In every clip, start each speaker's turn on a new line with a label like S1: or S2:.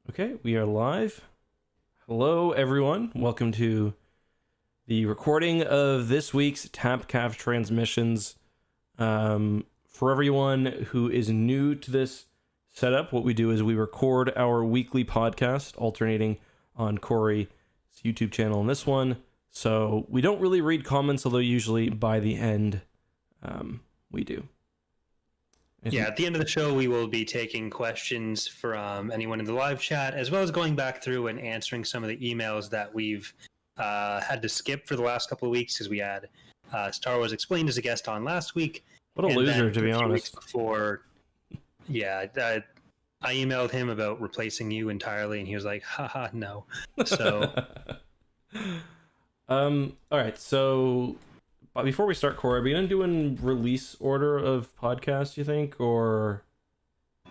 S1: Okay, we are live. Hello, everyone. Welcome to the recording of this week's Tapcaf Transmissions. For everyone who is new to this setup, what we do is we record our weekly podcast, alternating on Corey's YouTube channel and this one. So we don't really read comments, although usually by the end, we do.
S2: At the end of the show, we will be taking questions from anyone in the live chat, as well as going back through and answering some of the emails that we've had to skip for the last couple of weeks because we had Star Wars Explained as a guest on last week.
S1: What a loser, to be honest.
S2: Before, I emailed him about replacing you entirely, and he was like, haha, no. So,
S1: all right, so... But before we start, Corey, are we going to do in release order of podcasts, you think, or?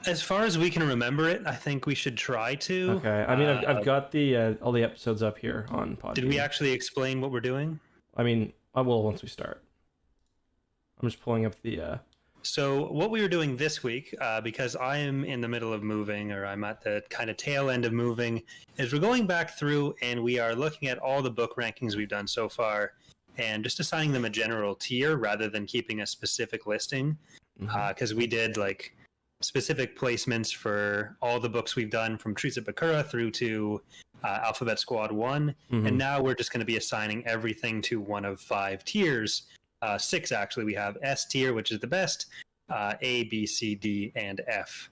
S2: As far as we can remember it, I think we should try to.
S1: Okay. I mean, I've got the all the episodes up here on podcast.
S2: Did we actually explain what we're doing?
S1: I mean, I will once we start. I'm just pulling up the.
S2: So what we were doing this week, because I am in the middle of moving, or I'm at the kind of tail end of moving, is we're going back through and we are looking at all the book rankings we've done so far, and just assigning them a general tier rather than keeping a specific listing, because we did like specific placements for all the books we've done from Treats of Bakura through to Alphabet Squad 1, and now we're just going to be assigning everything to one of 5 tiers. 6 actually. We have S tier, which is the best, A, B, C, D, and F.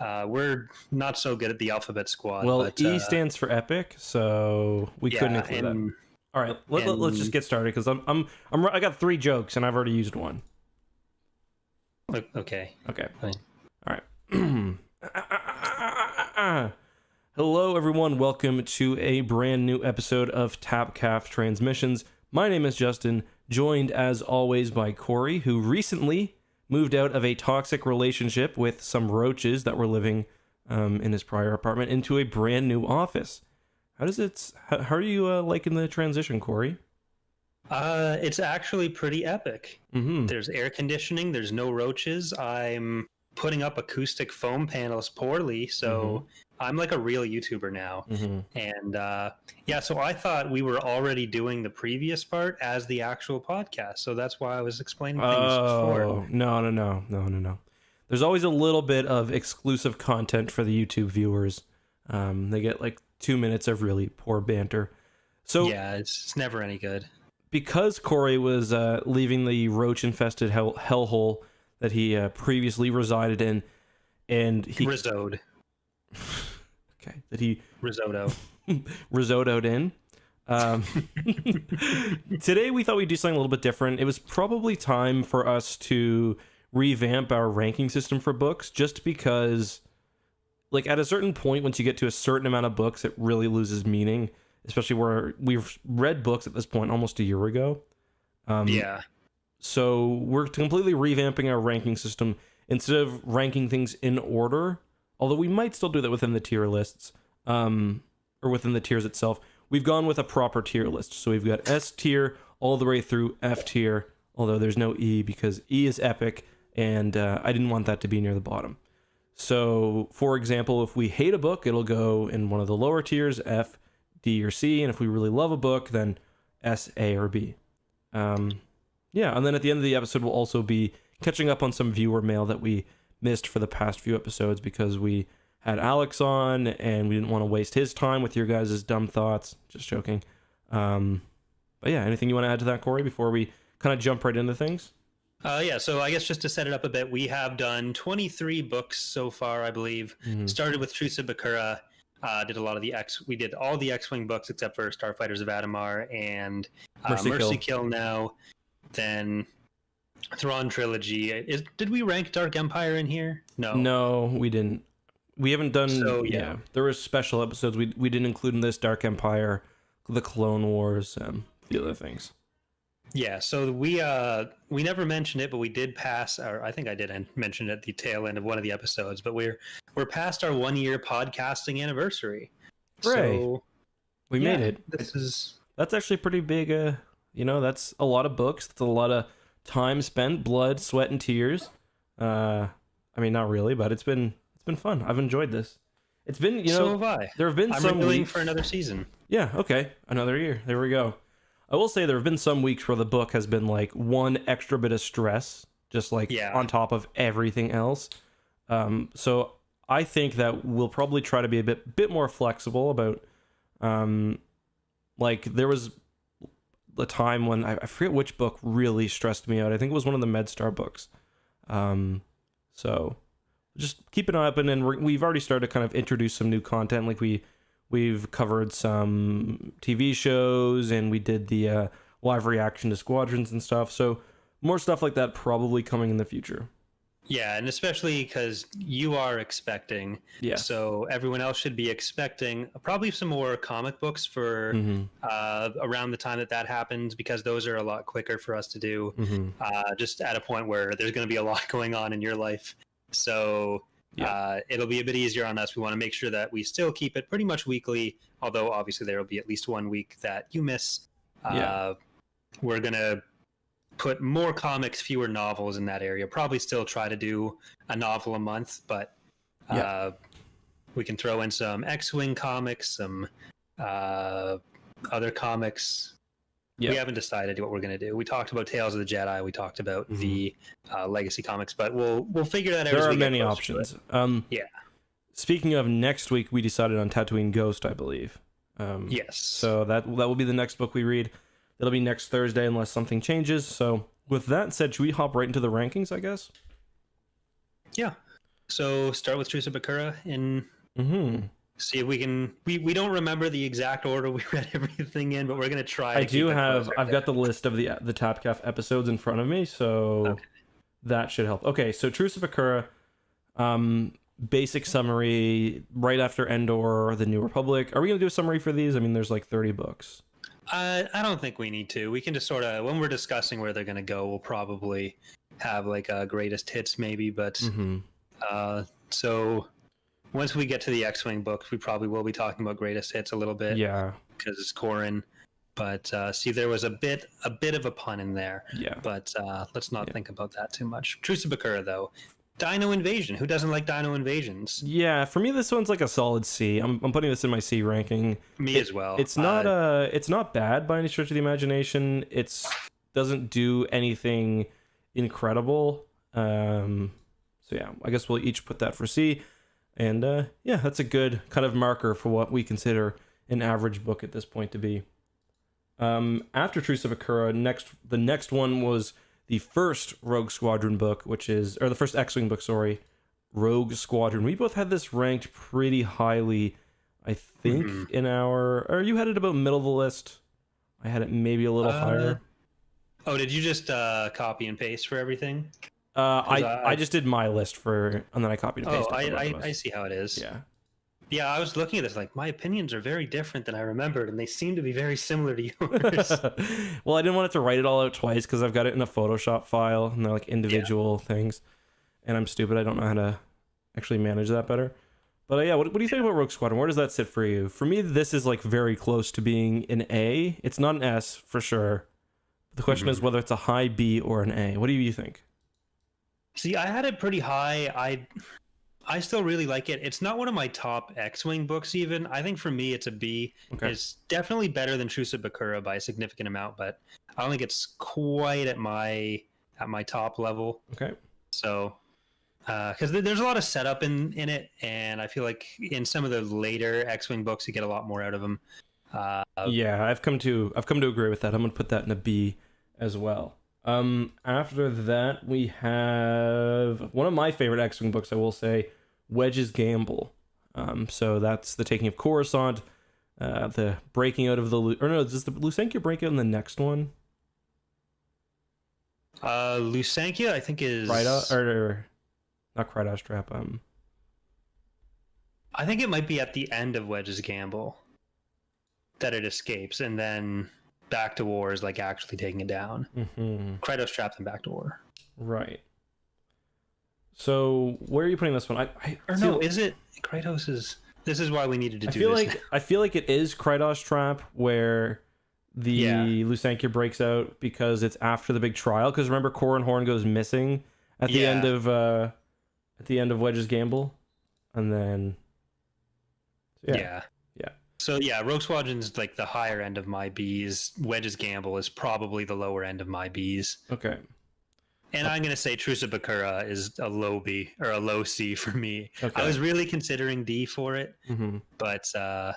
S2: We're not so good at the Alphabet Squad.
S1: Well,
S2: but,
S1: E stands for epic, so we couldn't include that. All right, let's just get started because I got 3 jokes and I've already used one.
S2: Okay.
S1: Fine. All right. Hello, everyone. Welcome to a brand new episode of Tapcaf Transmissions. My name is Justin, joined as always by Corey, who recently moved out of a toxic relationship with some roaches that were living in his prior apartment into a brand new office. How are you liking the transition, Corey?
S2: It's actually pretty epic.
S1: Mm-hmm.
S2: There's air conditioning. There's no roaches. I'm putting up acoustic foam panels poorly, so I'm like a real YouTuber now. And so I thought we were already doing the previous part as the actual podcast, so that's why I was explaining things before.
S1: No. There's always a little bit of exclusive content for the YouTube viewers. They get like 2 minutes of really poor banter. So
S2: yeah, it's never any good.
S1: Because Corey was leaving the roach-infested hellhole that he previously resided in, and he
S2: risottoed.
S1: Okay, that he
S2: risottoed
S1: in. Today we thought we'd do something a little bit different. It was probably time for us to revamp our ranking system for books, just because, like, at a certain point, once you get to a certain amount of books, it really loses meaning, especially where we've read books at this point almost a year ago. So we're completely revamping our ranking system. Instead of ranking things in order, although we might still do that within the tier lists, or within the tiers itself, we've gone with a proper tier list. So we've got S tier all the way through F tier, although there's no E because E is epic, and I didn't want that to be near the bottom. So, for example, if we hate a book, it'll go in one of the lower tiers, F, D, or C, and if we really love a book, then S, A, or B. And then at the end of the episode, we'll also be catching up on some viewer mail that we missed for the past few episodes because we had Alex on, and we didn't want to waste his time with your guys' dumb thoughts. Just joking. But yeah, anything you want to add to that, Corey, before we kind of jump right into things?
S2: So I guess just to set it up a bit, we have done 23 books so far, I believe. Started with Treats of Bakura, we did all the X-Wing books except for Starfighters of Adamar and Mercy Kill now. Then Thrawn Trilogy. Did we rank Dark Empire in here?
S1: No, we didn't. We haven't done.
S2: So,
S1: there were special episodes we didn't include in this: Dark Empire, the Clone Wars, the other things.
S2: Yeah, so we never mentioned it, but we did pass, or I think I did mention it at the tail end of one of the episodes, but we're past our 1-year podcasting anniversary.
S1: Hooray.
S2: So
S1: we made it. That's actually pretty big. That's a lot of books. That's a lot of time spent, blood, sweat, and tears. I mean, not really, but it's been fun. I've enjoyed this. It's been, you
S2: So
S1: know,
S2: have I.
S1: there have been
S2: I'm
S1: some
S2: renewing
S1: weeks
S2: for another season.
S1: Yeah, okay. Another year. There we go. I will say there have been some weeks where the book has been like one extra bit of stress, just like on top of everything else. So I think that we'll probably try to be a bit more flexible about, like there was a time when I forget which book really stressed me out. I think it was one of the MedStar books. So just keep an eye open, and we've already started to kind of introduce some new content. Like we've covered some TV shows, and we did the live reaction to Squadrons and stuff. So more stuff like that probably coming in the future.
S2: Yeah, and especially because you are expecting.
S1: Yeah.
S2: So everyone else should be expecting probably some more comic books for around the time that happens, because those are a lot quicker for us to do. Just at a point where there's going to be a lot going on in your life. So it'll be a bit easier on us. We want to make sure that we still keep it pretty much weekly, although obviously there will be at least 1 week that you miss. We're going to put more comics, fewer novels in that area. Probably still try to do a novel a month, but we can throw in some X-Wing comics, some other comics. We haven't decided what we're going to do. We talked about Tales of the Jedi. We talked about the Legacy comics, but we'll figure that out.
S1: There are many options. Speaking of next week, we decided on Tatooine Ghost, I believe.
S2: Yes.
S1: So that will be the next book we read. It'll be next Thursday unless something changes. So with that said, should we hop right into the rankings, I guess?
S2: Yeah. So start with Truce of Bakura and see if we can... We don't remember the exact order we read everything in, but we're going to try.
S1: I've got the list of the Tapcaf episodes in front of me, so that should help. Okay, so Truce of Bakura, basic summary, right after Endor, the New Republic. Are we going to do a summary for these? I mean, there's like 30 books.
S2: I don't think we need to. We can just sort of, when we're discussing where they're going to go, we'll probably have like a greatest hits maybe. But so once we get to the X-Wing books, we probably will be talking about greatest hits a little bit.
S1: Yeah.
S2: Because it's Corrin. But see, there was a bit of a pun in there.
S1: Yeah.
S2: But let's not think about that too much. Truce of Bakura, though. Dino Invasion. Who doesn't like Dino Invasions?
S1: Yeah, for me this one's like a solid C. I'm putting this in my C ranking.
S2: Me as well.
S1: It's not bad by any stretch of the imagination. It doesn't do anything incredible. So yeah, I guess we'll each put that for C. And yeah, that's a good kind of marker for what we consider an average book at this point to be. After Truce of Bakura, the next one was the first Rogue Squadron book, or the first X-Wing book, sorry, Rogue Squadron. We both had this ranked pretty highly, I think, or you had it about middle of the list. I had it maybe a little higher.
S2: Oh, did you just copy and paste for everything?
S1: I just did my list and then I copied and pasted.
S2: I see how it is.
S1: Yeah.
S2: Yeah, I was looking at this like my opinions are very different than I remembered, and they seem to be very similar to yours.
S1: Well, I didn't want it to write it all out twice because I've got it in a Photoshop file and they're like individual things, and I'm stupid. I don't know how to actually manage that better. But yeah, what do you think about Rogue Squadron? Where does that sit for you? For me, this is like very close to being an A. It's not an S for sure. The question is whether it's a high B or an A. What do you think?
S2: See, I had it pretty high. I still really like it. It's not one of my top X-Wing books even. I think for me it's a B. Okay. It's definitely better than Truce of Bakura by a significant amount, but I don't think it's quite at my top level. Okay. So, because there's a lot of setup in it, and I feel like in some of the later X-Wing books you get a lot more out of them.
S1: Yeah, I've come to agree with that. I'm gonna put that in a B as well. After that, we have one of my favorite X-Wing books, I will say, Wedge's Gamble. So that's the taking of Coruscant, the breaking out of does the Lusankya break out in the next one?
S2: Lusankya, I think is
S1: or not Krydos Trap.
S2: I think it might be at the end of Wedge's Gamble that it escapes, and then Back to War is like actually taking it down. Krydos Trap and Back to War.
S1: Right. So where are you putting this one?
S2: Is it Krydos is? This is why we needed to do this.
S1: I feel like it is Krydos Trap where the Lusankya breaks out because it's after the big trial. Because remember, Corran Horn goes missing at the end of Wedge's Gamble, and then So,
S2: Yeah.
S1: Yeah.
S2: So yeah, Rogue Squadron's like the higher end of my B's. Wedge's Gamble is probably the lower end of my B's.
S1: Okay.
S2: And I'm gonna say Truce of Bakura is a low B or a low C for me.
S1: Okay.
S2: I was really considering D for it,
S1: Mm-hmm.
S2: but I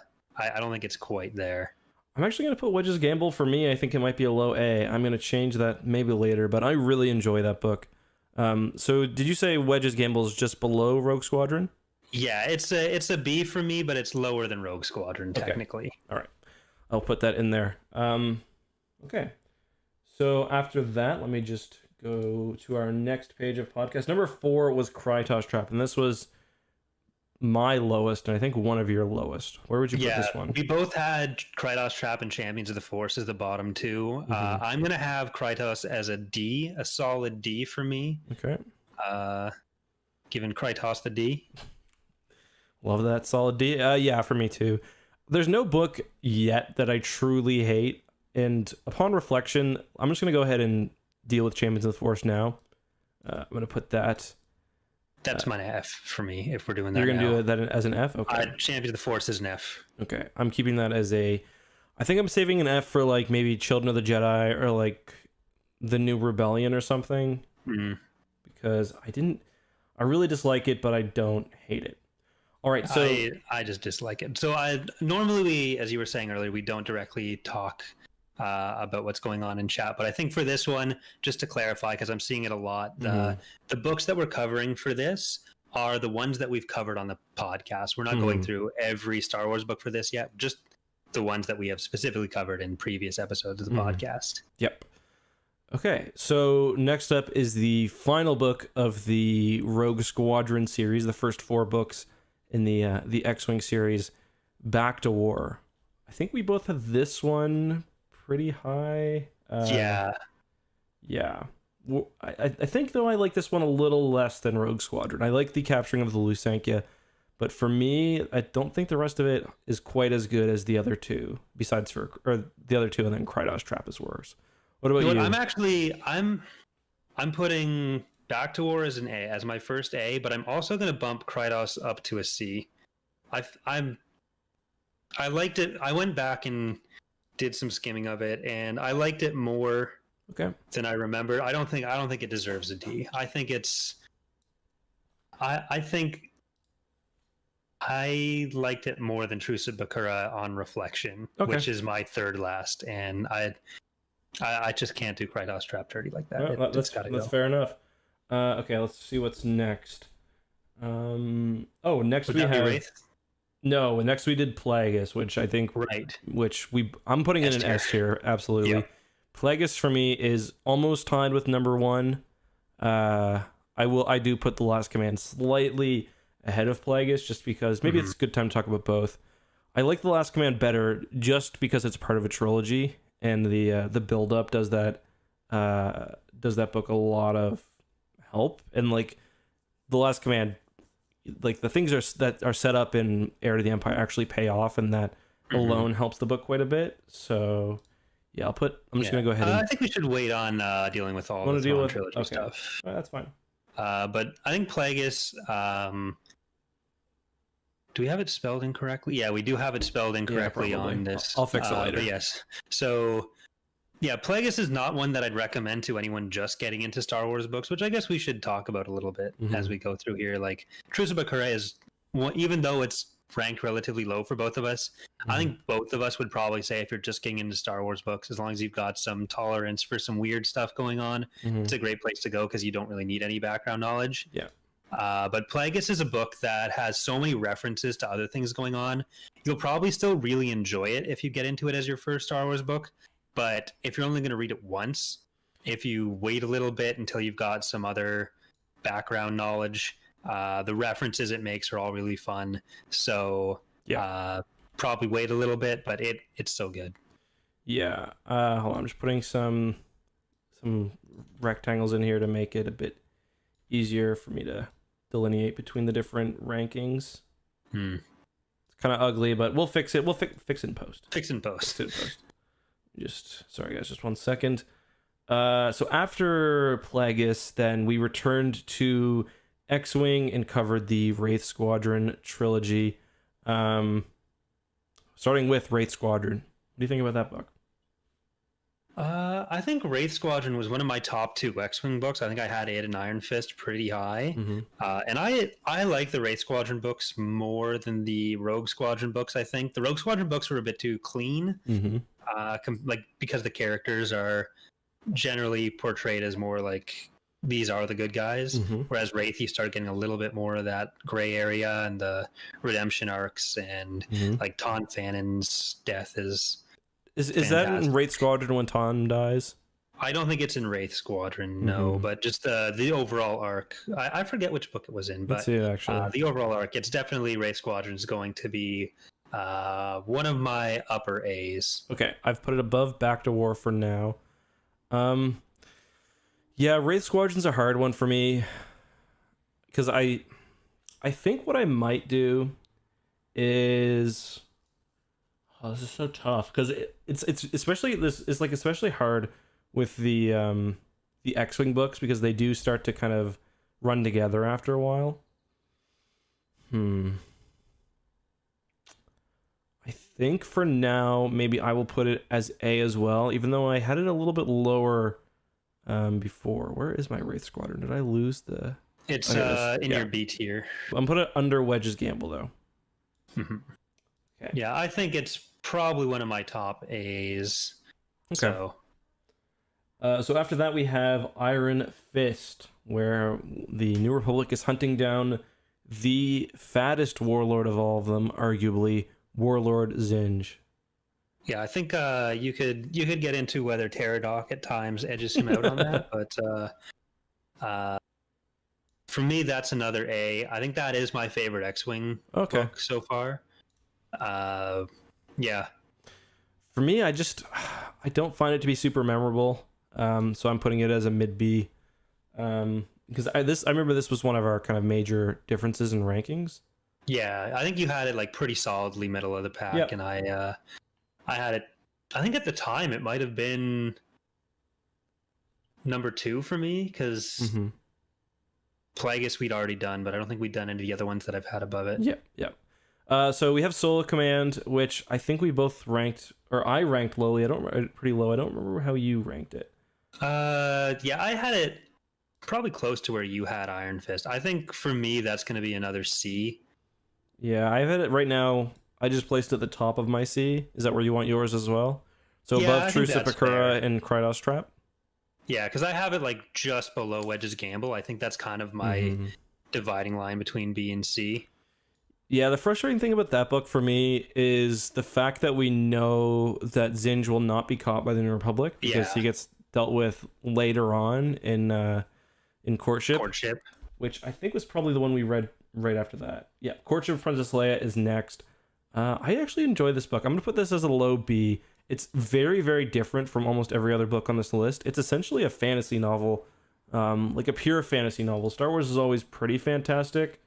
S2: don't think it's quite there.
S1: I'm actually going to put Wedge's Gamble for me. I think it might be a low A. I'm going to change that maybe later, but I really enjoy that book. So did you say Wedge's Gamble is just below Rogue Squadron?
S2: Yeah, it's a B for me, but it's lower than Rogue Squadron technically.
S1: Okay. All right. I'll put that in there. Okay. So after that, let me just go to our next page of podcast. Number 4 was Krytos Trap, and this was my lowest, and I think one of your lowest. Where would you put this one?
S2: We both had Krytos Trap and Champions of the Force as the bottom two. I'm going to have Krytos as a D, a solid D for me.
S1: Okay.
S2: Giving Krytos the D.
S1: Love that, solid D. Yeah, for me too. There's no book yet that I truly hate, and upon reflection, I'm just going to go ahead and deal with Champions of the Force now. I'm going to put that...
S2: That's my F for me, if we're doing that.
S1: You're going to do that as an F? Okay.
S2: Champions of the Force is an F.
S1: Okay. I'm keeping that as a... I think I'm saving an F for, like, maybe Children of the Jedi or, like, The New Rebellion or something. Because I really dislike it, but I don't hate it. All right, so...
S2: I just dislike it. So normally, as you were saying earlier, we don't directly talk about what's going on in chat, but I think for this one, just to clarify, because I'm seeing it a lot, the books that we're covering for this are the ones that we've covered on the podcast. We're not going through every Star Wars book for this yet, just the ones that we have specifically covered in previous episodes of the podcast.
S1: Yep. Okay, so next up is the final book of the Rogue Squadron series, the first 4 books in the X-Wing series, Back to War. I think we both have this one pretty high. Yeah. I think, though, I like this one a little less than Rogue Squadron. I like the capturing of the Lusankya, but for me, I don't think the rest of it is quite as good as the other two, or the other two, and then Krytos Trap is worse. What about you?
S2: I'm putting Back to War as an A, as my first A, but I'm also going to bump Krytos up to a C. I liked it. I went back and did some skimming of it, and I liked it more than I remember. I don't think it deserves a D. I think it's... I think I liked it more than Truce of Bakura on reflection, which is my third last, and I just can't do Krytos Trap dirty like that.
S1: Well, that's fair enough. Okay, let's see what's next. Next we have... Wraith? No, next we did Plagueis, which I think...
S2: Right.
S1: I'm putting in an S tier, absolutely. Yep. Plagueis for me is almost tied with number 1. I do put The Last Command slightly ahead of Plagueis, just because maybe it's a good time to talk about both. I like The Last Command better just because it's part of a trilogy, and the build-up does that book a lot of help. And, like, The Last Command... like the things that are set up in Heir to the Empire actually pay off, and that alone helps the book quite a bit. So yeah, I'm just gonna go ahead.
S2: I think we should wait on dealing with all the trilogy stuff.
S1: That's fine.
S2: But I think Plagueis. Do we have it spelled incorrectly? Yeah, we do have it spelled incorrectly on this.
S1: I'll fix it later.
S2: Yes. So yeah, Plagueis is not one that I'd recommend to anyone just getting into Star Wars books, which I guess we should talk about a little bit as we go through here. Like, Truce of Bakura is, even though it's ranked relatively low for both of us, I think both of us would probably say if you're just getting into Star Wars books, as long as you've got some tolerance for some weird stuff going on, it's a great place to go because you don't really need any background knowledge.
S1: Yeah.
S2: But Plagueis is a book that has so many references to other things going on. You'll probably still really enjoy it if you get into it as your first Star Wars book. But if you're only going to read it once, if you wait a little bit until you've got some other background knowledge, the references it makes are all really fun. So probably wait a little bit, but it's so good.
S1: Yeah. Hold on, I'm just putting some rectangles in here to make it a bit easier for me to delineate between the different rankings. It's kind of ugly, but we'll fix it. We'll fix it in post.
S2: Fix it in post.
S1: Sorry guys, just 1 second. So after Plagueis, then we returned to X-Wing and covered the Wraith Squadron trilogy. starting with Wraith Squadron. What do you think about that book?
S2: I think Wraith Squadron was one of my top 2 X-Wing books. I think I had it and Iron Fist pretty high.
S1: Mm-hmm.
S2: And I like the Wraith Squadron books more than the Rogue Squadron books, I think. The Rogue Squadron books were a bit too clean, because the characters are generally portrayed as more like these are the good guys. Whereas Wraith, you start getting a little bit more of that gray area and the redemption arcs, and like Ton Fanon's death is
S1: that in Wraith Squadron when Ton dies?
S2: I don't think it's in Wraith Squadron, no, but just the overall arc. I forget which book it was in, but the overall arc, it's definitely Wraith Squadron is going to be one of my upper A's.
S1: Okay, I've put it above Back to War for now. Yeah, Wraith Squadron's a hard one for me, because I think what I might do is... Oh, this is so tough, because it's especially hard with the X-Wing books, because they do start to kind of run together after a while. I think for now maybe I will put it as A as well, even though I had it a little bit lower before. Where is my Wraith Squadron? Did I lose the...
S2: It's in your B tier.
S1: I'm putting it under Wedge's Gamble though.
S2: Okay. Yeah, I think it's probably one of my top A's.
S1: Okay. So after that we have Iron Fist, where the New Republic is hunting down the fattest warlord of all of them, arguably, Warlord Zinj.
S2: Yeah, I think you could get into whether Pterodok at times edges him out on that, but for me that's another A. I think that is my favorite X-Wing book so far. Yeah.
S1: For me, I don't find it to be super memorable. So I'm putting it as a mid B. Because I remember this was one of our kind of major differences in rankings.
S2: Yeah, I think you had it like pretty solidly middle of the pack, and I had it. I think at the time it might have been number 2 for me, because Plagueis we'd already done, but I don't think we'd done any of the other ones that I've had above it.
S1: Yeah. So we have Solo Command, which I think we both ranked, or I ranked lowly. Pretty low. I don't remember how you ranked it.
S2: Yeah, I had it probably close to where you had Iron Fist. I think for me that's going to be another C.
S1: Yeah, I have it right now. I just placed it at the top of my C. Is that where you want yours as well? So above Truce at Bakura and Krytos Trap?
S2: Yeah, because I have it like just below Wedge's Gamble. I think that's kind of my dividing line between B and C.
S1: Yeah, the frustrating thing about that book for me is the fact that we know that Zinj will not be caught by the New Republic, because he gets dealt with later on in Courtship, which I think was probably the one we read right after that. Yeah, Courtship of Princess Leia is next. I actually enjoy this book. I'm going to put this as a low B. It's very, very different from almost every other book on this list. It's essentially a fantasy novel, like a pure fantasy novel. Star Wars is always pretty fantastic,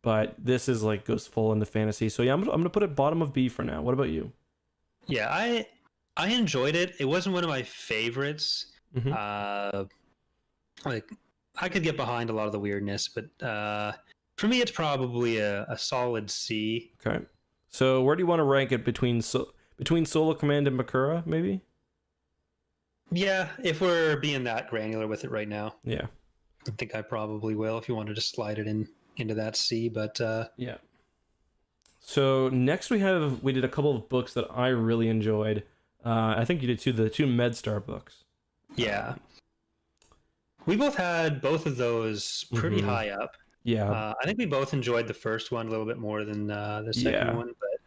S1: but this is like goes full into fantasy. So yeah, I'm gonna put it bottom of B for now. What about you?
S2: Yeah, I enjoyed it. It wasn't one of my favorites. Like I could get behind a lot of the weirdness, but for me, it's probably a solid C.
S1: Okay. So where do you want to rank it between Solo Command and Bakura, maybe?
S2: Yeah, if we're being that granular with it right now.
S1: Yeah.
S2: I think I probably will if you wanted to slide it into that C, but
S1: yeah. So next we did a couple of books that I really enjoyed. I think you did too, the 2 MedStar books.
S2: Yeah. We both had both of those pretty high up.
S1: Yeah.
S2: I think we both enjoyed the first one a little bit more than the second one. But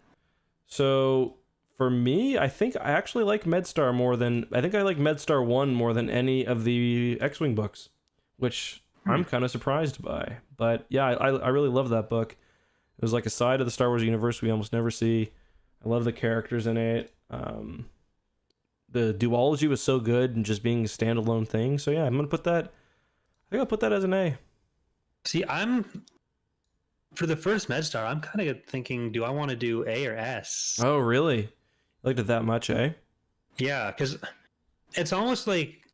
S1: so for me, I think I actually like MedStar more than... I think I like MedStar 1 more than any of the X-Wing books, which I'm kind of surprised by. But yeah, I really love that book. It was like a side of the Star Wars universe we almost never see. I love the characters in it. The duology was so good and just being a standalone thing. So yeah, I'm going to put that... I think I'll put that as an A.
S2: See, for the first MedStar, I'm kind of thinking, do I want to do A or S?
S1: Oh, really? You liked it that much, eh?
S2: Yeah, because it's almost like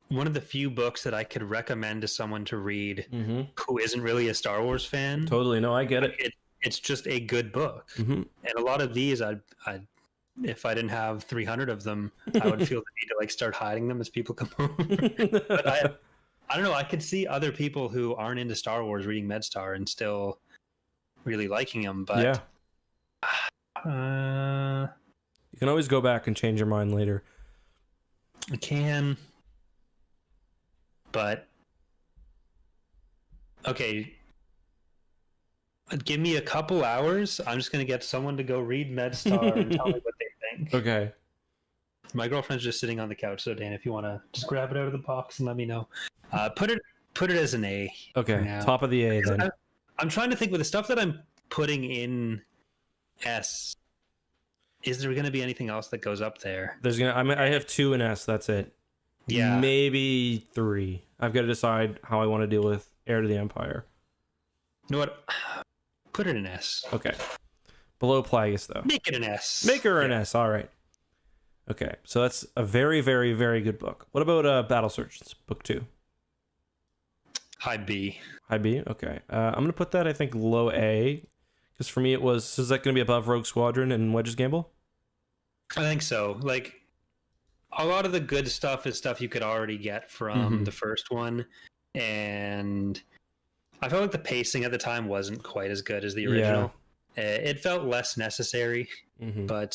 S2: one of the few books that I could recommend to someone to read who isn't really a Star Wars fan.
S1: Totally, no, I get it.
S2: it's just a good book. And a lot of these, I if I didn't have 300 of them, I would feel the need to like start hiding them as people come over. But I don't know. I could see other people who aren't into Star Wars reading MedStar and still really liking them. But
S1: you can always go back and change your mind later.
S2: I can, but okay. Give me a couple hours. I'm just going to get someone to go read MedStar and tell me what they think.
S1: Okay.
S2: My girlfriend's just sitting on the couch, so Dan, if you want to just grab it out of the box and let me know. Put it as an A.
S1: Okay, top of the A then.
S2: I'm trying to think with the stuff that I'm putting in S. Is there going to be anything else that goes up there?
S1: I have 2 in S. That's it.
S2: Yeah,
S1: maybe 3. I've got to decide how I want to deal with Heir to the Empire.
S2: You know what? Put it in S.
S1: Okay. Below Plagueis, though.
S2: Make it an S.
S1: Make her an S. All right. Okay, so that's a very, very, very good book. What about Battle Surgeons, book 2?
S2: High B.
S1: High B. Okay. I'm gonna put that, I think, low A, because for me it was. Is that gonna be above Rogue Squadron and Wedge's Gamble?
S2: I think so. Like a lot of the good stuff is stuff you could already get from the first one, and I felt like the pacing at the time wasn't quite as good as the original. Yeah. It felt less necessary, but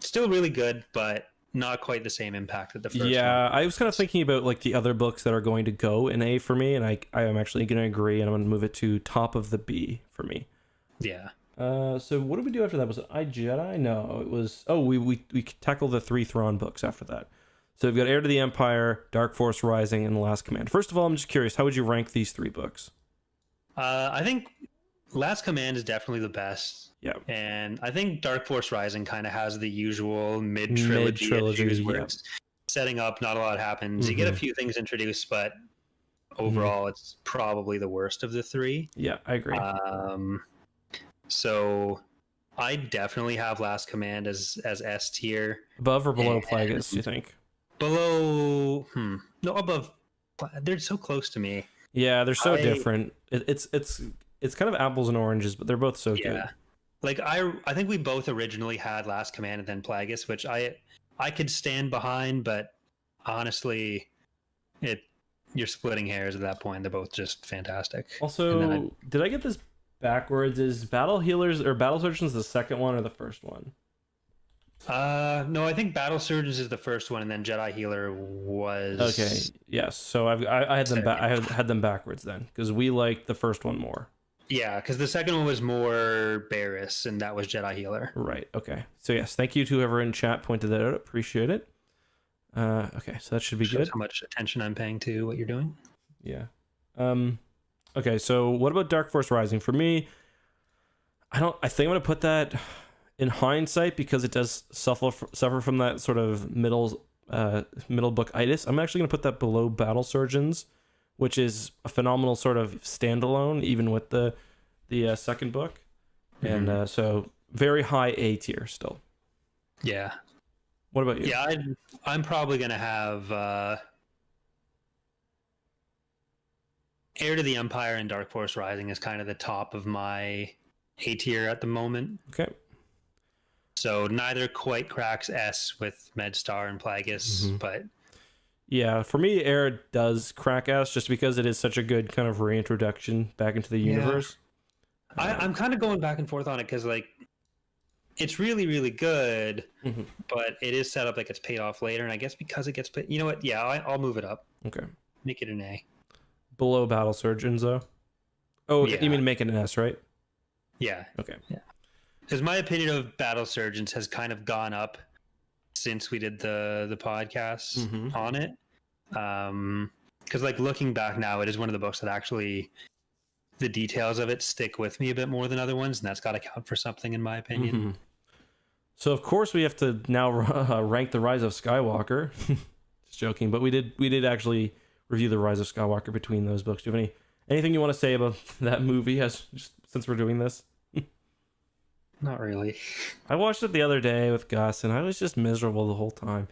S2: still really good, but not quite the same impact that the first one.
S1: I was kind of thinking about like the other books that are going to go in A for me, and I am actually going to agree, and I'm going to move it to top of the B for me.
S2: Yeah.
S1: So what did we do after that? Was it I, Jedi? No, it was... Oh, we tackled the 3 Thrawn books after that. So we've got Heir to the Empire, Dark Force Rising, and The Last Command. First of all, I'm just curious, how would you rank these 3 books?
S2: I think Last Command is definitely the best.
S1: Yeah.
S2: And I think Dark Force Rising kind of has the usual mid-trilogy issues where it's setting up, not a lot happens. You get a few things introduced, but overall it's probably the worst of the 3.
S1: Yeah, I agree.
S2: So I definitely have Last Command as S tier.
S1: Above or below Plagueis, do you think?
S2: Below, no, above. They're so close to me.
S1: Yeah, they're so different. It's kind of apples and oranges, but they're both so good.
S2: Like I think we both originally had Last Command and then Plagueis, which I could stand behind, but honestly, you're splitting hairs at that point. They're both just fantastic.
S1: Also, did I get this backwards? Is Battle Healers or Battle Surgeons the second one or the first one?
S2: No, I think Battle Surgeons is the first one, and then Jedi Healer was.
S1: Okay, yes. So I had them I had them backwards then, because we liked the first one more.
S2: Yeah, because the second one was more Barriss, and that was Jedi Healer.
S1: Right. Okay. So yes, thank you to whoever in chat pointed that out. Appreciate it. Okay, so that should be good.
S2: How much attention I'm paying to what you're doing.
S1: Yeah. Okay, so what about Dark Force Rising? For me, I think I'm gonna put that in hindsight, because it does suffer from that sort of middle book itis. I'm actually gonna put that below Battle Surgeons, which is a phenomenal sort of standalone, even with the second book, and so very high A tier still.
S2: Yeah.
S1: What about you?
S2: Yeah, I'm probably gonna have Heir to the Empire and Dark Force Rising is kind of the top of my A tier at the moment.
S1: Okay.
S2: So neither quite cracks S with MedStar and Plagueis, but
S1: yeah, for me, Heir does crack S just because it is such a good kind of reintroduction back into the universe.
S2: I'm kind of going back and forth on it because like it's really, really good, but it is set up like it's paid off later, and I guess because it gets paid, you know what? Yeah, I'll move it up.
S1: Okay.
S2: Make it an A.
S1: Below Battle Surgeons, though? Oh, yeah. You mean make it an S, right?
S2: Yeah.
S1: Okay.
S2: Yeah. Because my opinion of Battle Surgeons has kind of gone up since we did the podcast on it. Because like looking back now, it is one of the books that actually the details of it stick with me a bit more than other ones, and that's got to count for something in my opinion.
S1: So of course we have to now rank The Rise of Skywalker. Just joking, but we did actually review The Rise of Skywalker between those books. Do you have anything you want to say about that movie since we're doing this?
S2: Not really.
S1: I watched it the other day with Gus, and I was just miserable the whole time.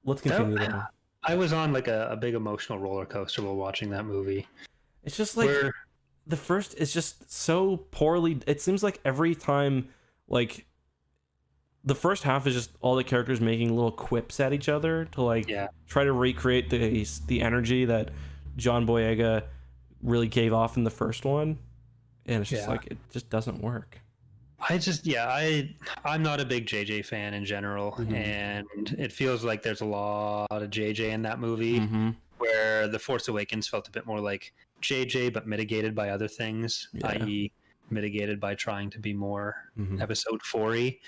S1: Let's continue that.
S2: I was on like a big emotional roller coaster while watching that movie.
S1: It's just like the first is just so poorly. It seems like every time, like, the first half is just all the characters making little quips at each other to like try to recreate the energy that John Boyega really gave off in the first one, and it's just like it just doesn't work.
S2: I'm not a big JJ fan in general, and it feels like there's a lot of JJ in that movie, where The Force Awakens felt a bit more like JJ but mitigated by other things, i.e. mitigated by trying to be more episode 4-y.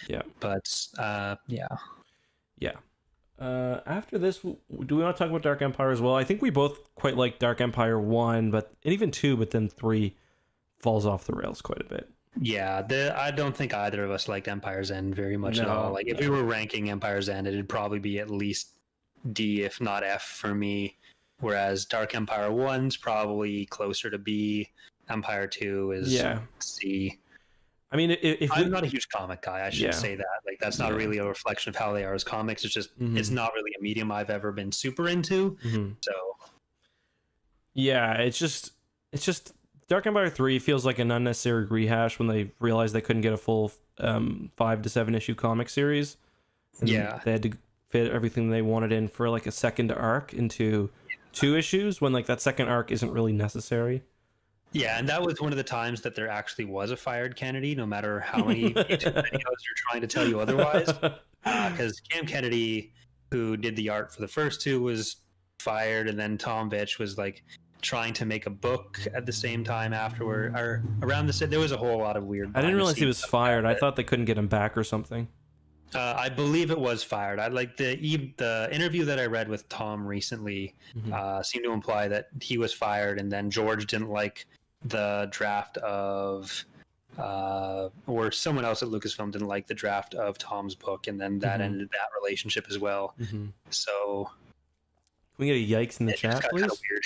S1: After this, do we want to talk about Dark Empire as well? I think we both quite like Dark Empire 1 and even 2, but then 3 falls off the rails quite a bit.
S2: I don't think either of us liked Empire's End very much at all. Like, if we were ranking Empire's End, it'd probably be at least D, if not F for me, whereas Dark Empire 1's probably closer to B. Empire 2 is C.
S1: I mean,
S2: I'm not a huge comic guy. I should say that. Like, that's not really a reflection of how they are as comics. It's just it's not really a medium I've ever been super into. So,
S1: it's just Dark Empire 3 feels like an unnecessary rehash when they realized they couldn't get a full 5 to 7 issue comic series. And they had to fit everything they wanted in for like a second arc into 2 issues when like that second arc isn't really necessary.
S2: Yeah, and that was one of the times that there actually was a fired Kennedy, no matter how many YouTube videos you're trying to tell you otherwise. Because Cam Kennedy, who did the art for the first 2, was fired, and then Tom Vitch was like trying to make a book at the same time afterward, or around the set. There was a whole lot of weird.
S1: I didn't realize he was fired. I thought they couldn't get him back or something.
S2: I believe it was fired. I like the interview that I read with Tom recently seemed to imply that he was fired, and then George didn't like the draft of or someone else at Lucasfilm didn't like the draft of Tom's book, and then that ended that relationship as well. So
S1: can we get a yikes in the chat, please? Kind of weird.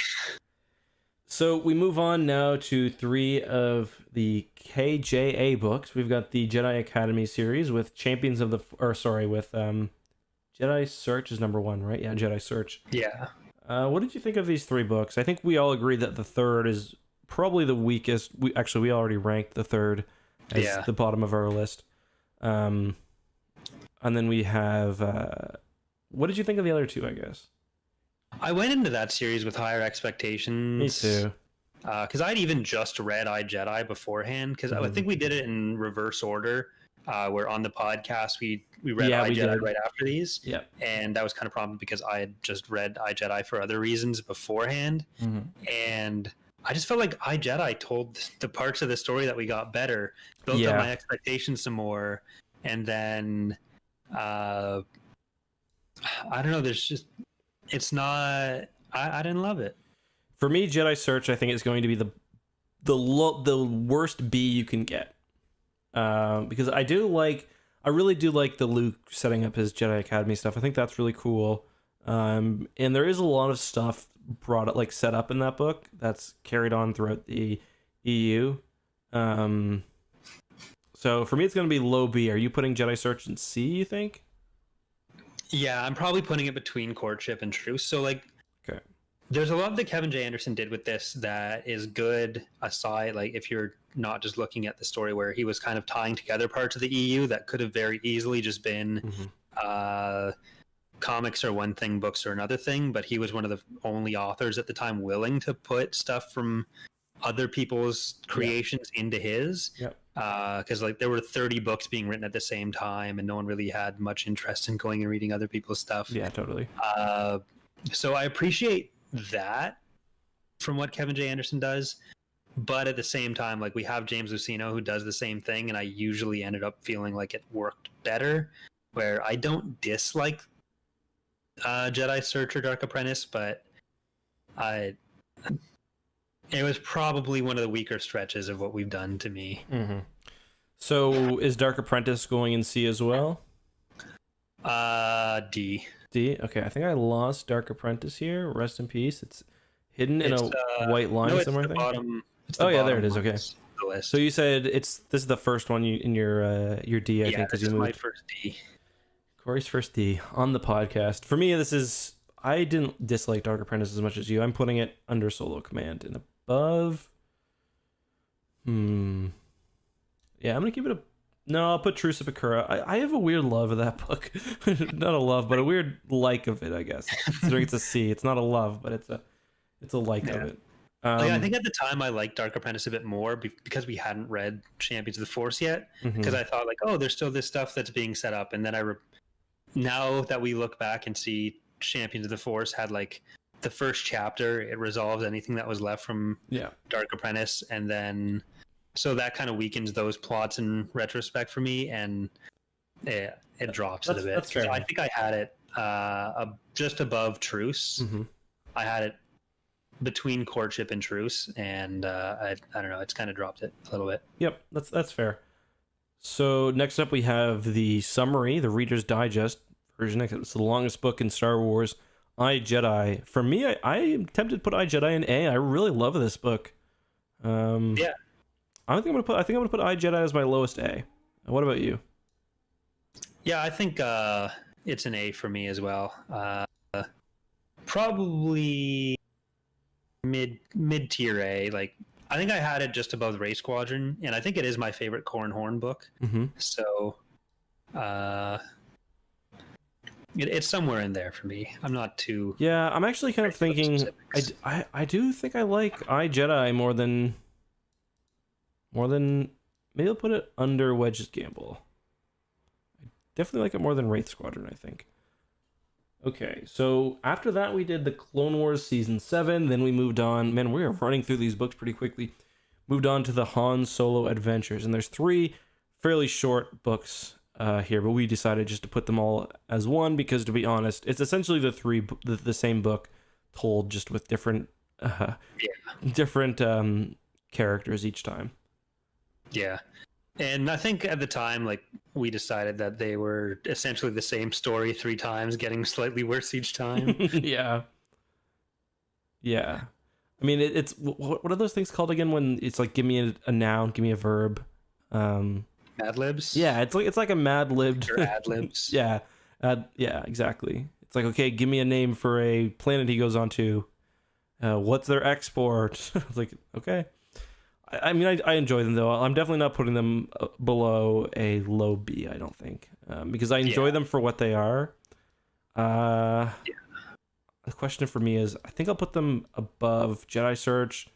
S1: So we move on now to 3 of the KJA books. We've got the Jedi Academy series with Champions of the... with Jedi Search is number 1, right? Yeah, Jedi Search.
S2: Yeah.
S1: What did you think of these 3 books? I think we all agree that the third is probably the weakest. We already ranked the third as the bottom of our list. And then we have... what did you think of the other 2, I guess?
S2: I went into that series with higher expectations.
S1: Me too.
S2: Because I'd even just read iJedi beforehand, because I think we did it in reverse order, where on the podcast we read iJedi right after these. Yeah. And that was kind of probably because I had just read iJedi for other reasons beforehand. And I just felt like iJedi told the parts of the story that we got better, built up my expectations some more, and then I don't know, there's just... It's not... I didn't love it.
S1: For me, Jedi Search, I think, is going to be the worst B you can get. Because I really do like the Luke setting up his Jedi Academy stuff. I think that's really cool. And there is a lot of stuff set up in that book that's carried on throughout the EU. So for me, it's going to be low B. Are you putting Jedi Search in C, you think?
S2: Yeah, I'm probably putting it between Courtship and Truce. So, like, there's a lot that Kevin J. Anderson did with this that is good, aside, like, if you're not just looking at the story where he was kind of tying together parts of the EU that could have very easily just been comics are one thing, books are another thing, but he was one of the only authors at the time willing to put stuff from other people's creations into his. Because like there were 30 books being written at the same time, and no one really had much interest in going and reading other people's stuff.
S1: Yeah, totally.
S2: So I appreciate that from what Kevin J. Anderson does, but at the same time, like we have James Luceno who does the same thing, and I usually ended up feeling like it worked better. Where I don't dislike Jedi Search or Dark Apprentice, but it was probably one of the weaker stretches of what we've done to me.
S1: So is Dark Apprentice going in C as well?
S2: D.
S1: D? Okay, I think I lost Dark Apprentice here. Rest in peace. It's hidden in a white line somewhere, I think. There it is. Okay. So you said this is the first one in your D, I think, because you moved.
S2: My first D.
S1: Corey's first D on the podcast. For me, I didn't dislike Dark Apprentice as much as you. I'm putting it under Solo Command and above. Yeah, I'm gonna give it a. No, I'll put Truce of Bakura. I have a weird love of that book. Not a love, but a weird like of it, I guess. Considering it's a C. It's not a love, but it's a like of it.
S2: I think at the time I liked Dark Apprentice a bit more because we hadn't read Champions of the Force yet. Because I thought like, oh, there's still this stuff that's being set up, and then now that we look back and see Champions of the Force had like the first chapter, it resolves anything that was left from Dark Apprentice, and then so that kind of weakens those plots in retrospect for me, and it drops it a bit.
S1: That's fair.
S2: I think I had it just above Truce. I had it between Courtship and Truce, and I don't know, it's kind of dropped it a little bit.
S1: Yep, that's fair. So next up we have the summary, the Reader's Digest version. It's the longest book in Star Wars. I, Jedi. For me, I am tempted to put I, Jedi in A. I really love this book.
S2: Yeah.
S1: I think I'm gonna put I, Jedi as my lowest A. What about you?
S2: Yeah, I think it's an A for me as well. Probably mid tier A. Like, I think I had it just above Ray Squadron, and I think it is my favorite Corran Horn book. So it's somewhere in there for me. I'm not too.
S1: Yeah, I'm actually kind of thinking. I do think I like I, Jedi more than maybe I'll put it under Wedge's Gamble. I definitely like it more than Wraith Squadron, I think. Okay, so after that we did the Clone Wars Season 7, then we moved on. Man, we are running through these books pretty quickly. Moved on to the Han Solo Adventures, and there's 3 fairly short books here, but we decided just to put them all as one because, to be honest, it's essentially the same book told just with different characters each time.
S2: Yeah. And I think at the time, like, we decided that they were essentially the same story 3 times, getting slightly worse each time.
S1: Yeah. I mean, it's what are those things called again? When it's like, give me a noun, give me a verb.
S2: Mad libs.
S1: Yeah, it's like a mad libbed.
S2: Or ad libs.
S1: Yeah, exactly. It's like, okay, give me a name for a planet he goes on to. What's their export? It's like, okay. I mean, I enjoy them, though. I'm definitely not putting them below a low B, I don't think. Because I enjoy them for what they are. The question for me is, I think I'll put them above Jedi Search,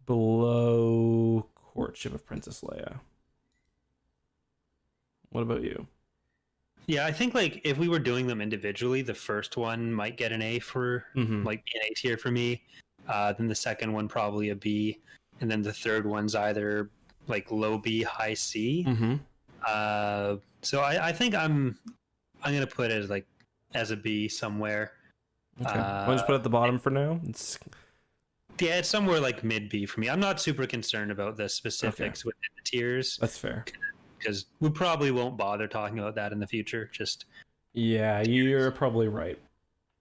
S1: below Courtship of Princess Leia. What about you?
S2: Yeah, I think, like, if we were doing them individually, the first one might get an A for, like, an A tier for me. Then the second one probably a B. And then the third one's either like low B, high C. So I think I'm gonna put it as a B somewhere.
S1: Okay. Why don't you just put it at the bottom for now? It's
S2: somewhere like mid B for me. I'm not super concerned about the specifics within the tiers.
S1: That's fair.
S2: Because we probably won't bother talking about that in the future. Just
S1: you're probably right.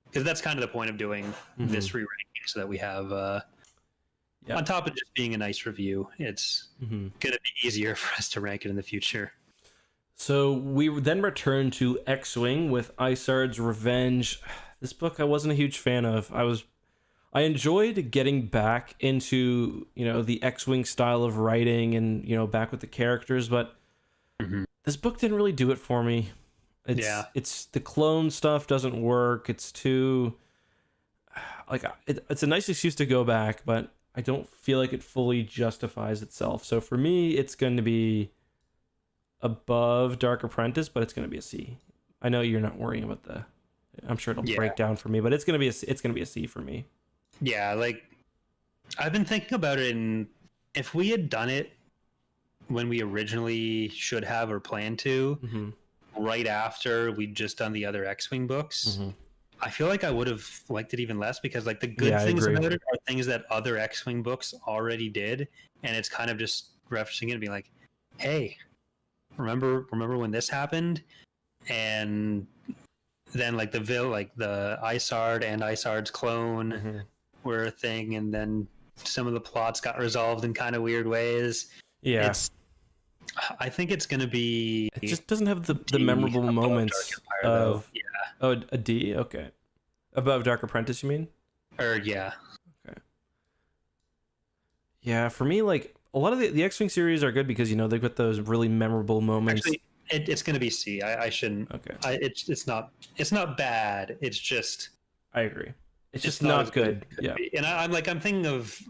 S2: Because that's kind of the point of doing this re-ranking, so that we have. On top of just being a nice review, it's going to be easier for us to rank it in the future.
S1: So we then returned to X-Wing with Isard's Revenge. This book I wasn't a huge fan of. I enjoyed getting back into, the X-Wing style of writing and, back with the characters, but this book didn't really do it for me. It's the clone stuff doesn't work. It's too it's a nice excuse to go back, but I don't feel like it fully justifies itself. So for me, it's going to be above Dark Apprentice, but it's going to be a C. I know you're not worrying about I'm sure it'll break down for me, but it's going to be a C for me.
S2: Yeah, like, I've been thinking about it, and if we had done it when we originally should have or planned to, right after we'd just done the other X-Wing books, I feel like I would have liked it even less, because like the good things about it are things that other X-Wing books already did, and it's kind of just referencing it and being like, hey, remember when this happened? And then like the Isard and Isard's clone were a thing, and then some of the plots got resolved in kind of weird ways. Yeah. I think it's going to be...
S1: It just doesn't have the memorable moments of... Oh, a D? Okay. Above Dark Apprentice, you mean?
S2: Yeah.
S1: Okay. Yeah, for me, like, a lot of the X-Wing series are good because, you know, they've got those really memorable moments.
S2: Actually, it's going to be C. I shouldn't.
S1: Okay.
S2: It's not bad. It's just.
S1: I agree. It's just not good. Yeah.
S2: And I'm thinking of.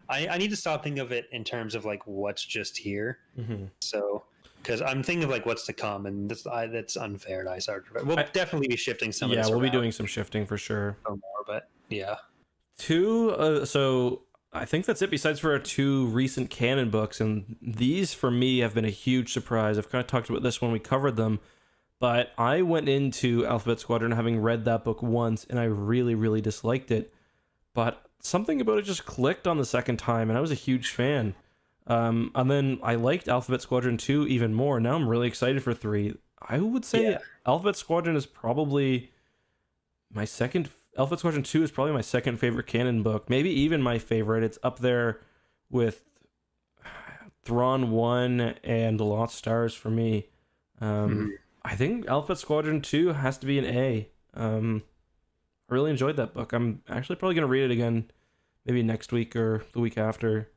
S2: I need to stop thinking of it in terms of like what's just here.
S1: Mm-hmm.
S2: So, because I'm thinking of like what's to come, and that's unfair to Isard. We'll definitely be shifting some. of this
S1: we'll be
S2: around
S1: doing some shifting for sure.
S2: more, but yeah.
S1: So I think that's it. Besides for our 2 recent canon books, and these for me have been a huge surprise. I've kind of talked about this when we covered them, but I went into Alphabet Squadron having read that book once, and I really, really disliked it. But something about it just clicked on the second time, and I was a huge fan. And then I liked Alphabet Squadron 2 even more. Now I'm really excited for 3. I would say Alphabet Squadron is probably my second. Alphabet Squadron 2 is probably my second favorite canon book. Maybe even my favorite. It's up there with Thrawn 1 and Lost Stars for me. I think Alphabet Squadron 2 has to be an A. I really enjoyed that book. I'm actually probably going to read it again maybe next week or the week after.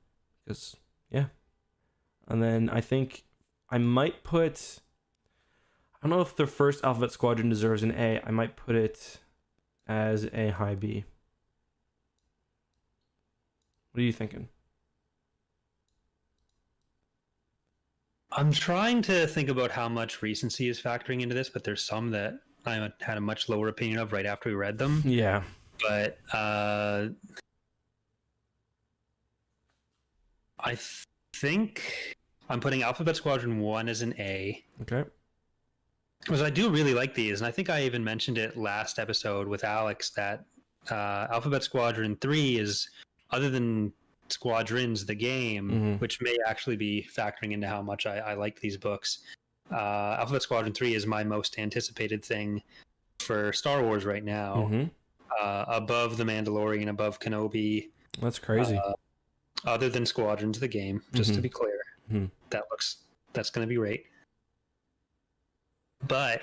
S1: Because, yeah. And then I think I might put... I don't know if the first Alphabet Squadron deserves an A. I might put it as a high B. What are you thinking?
S2: I'm trying to think about how much recency is factoring into this, but there's some that I had a much lower opinion of right after we read them.
S1: Yeah.
S2: But I think I'm putting Alphabet Squadron 1 as an A.
S1: Okay.
S2: Because I do really like these, and I think I even mentioned it last episode with Alex that Alphabet Squadron 3 is, other than Squadrons, the game, which may actually be factoring into how much I like these books. Alphabet Squadron 3 is my most anticipated thing for Star Wars right now. Above The Mandalorian, above Kenobi.
S1: That's crazy.
S2: Other than Squadrons, the game, just to be clear. That's going to be great. But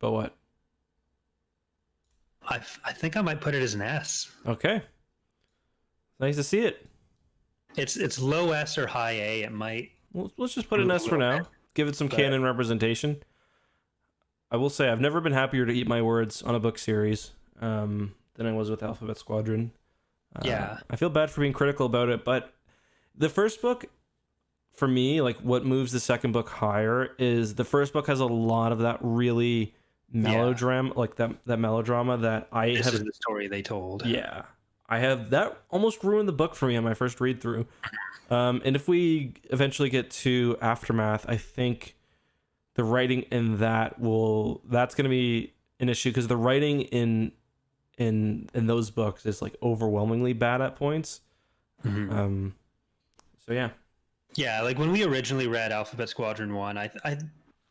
S1: what?
S2: I think I might put it as an S.
S1: Okay. Nice to see it.
S2: It's low S or high A. It might.
S1: Well, let's just put an S for now. Give it some canon representation. I will say I've never been happier to eat my words on a book series than I was with Alphabet Squadron. I feel bad for being critical about it, but the first book, for me, like what moves the second book higher is the first book has a lot of that really melodrama, like that melodrama that
S2: This is the story they told.
S1: Yeah, I have that almost ruined the book for me on my first read through. And if we eventually get to Aftermath, I think the writing in that's going to be an issue because the writing in those books is like overwhelmingly bad at points. So yeah, like when we originally read Alphabet Squadron 1, I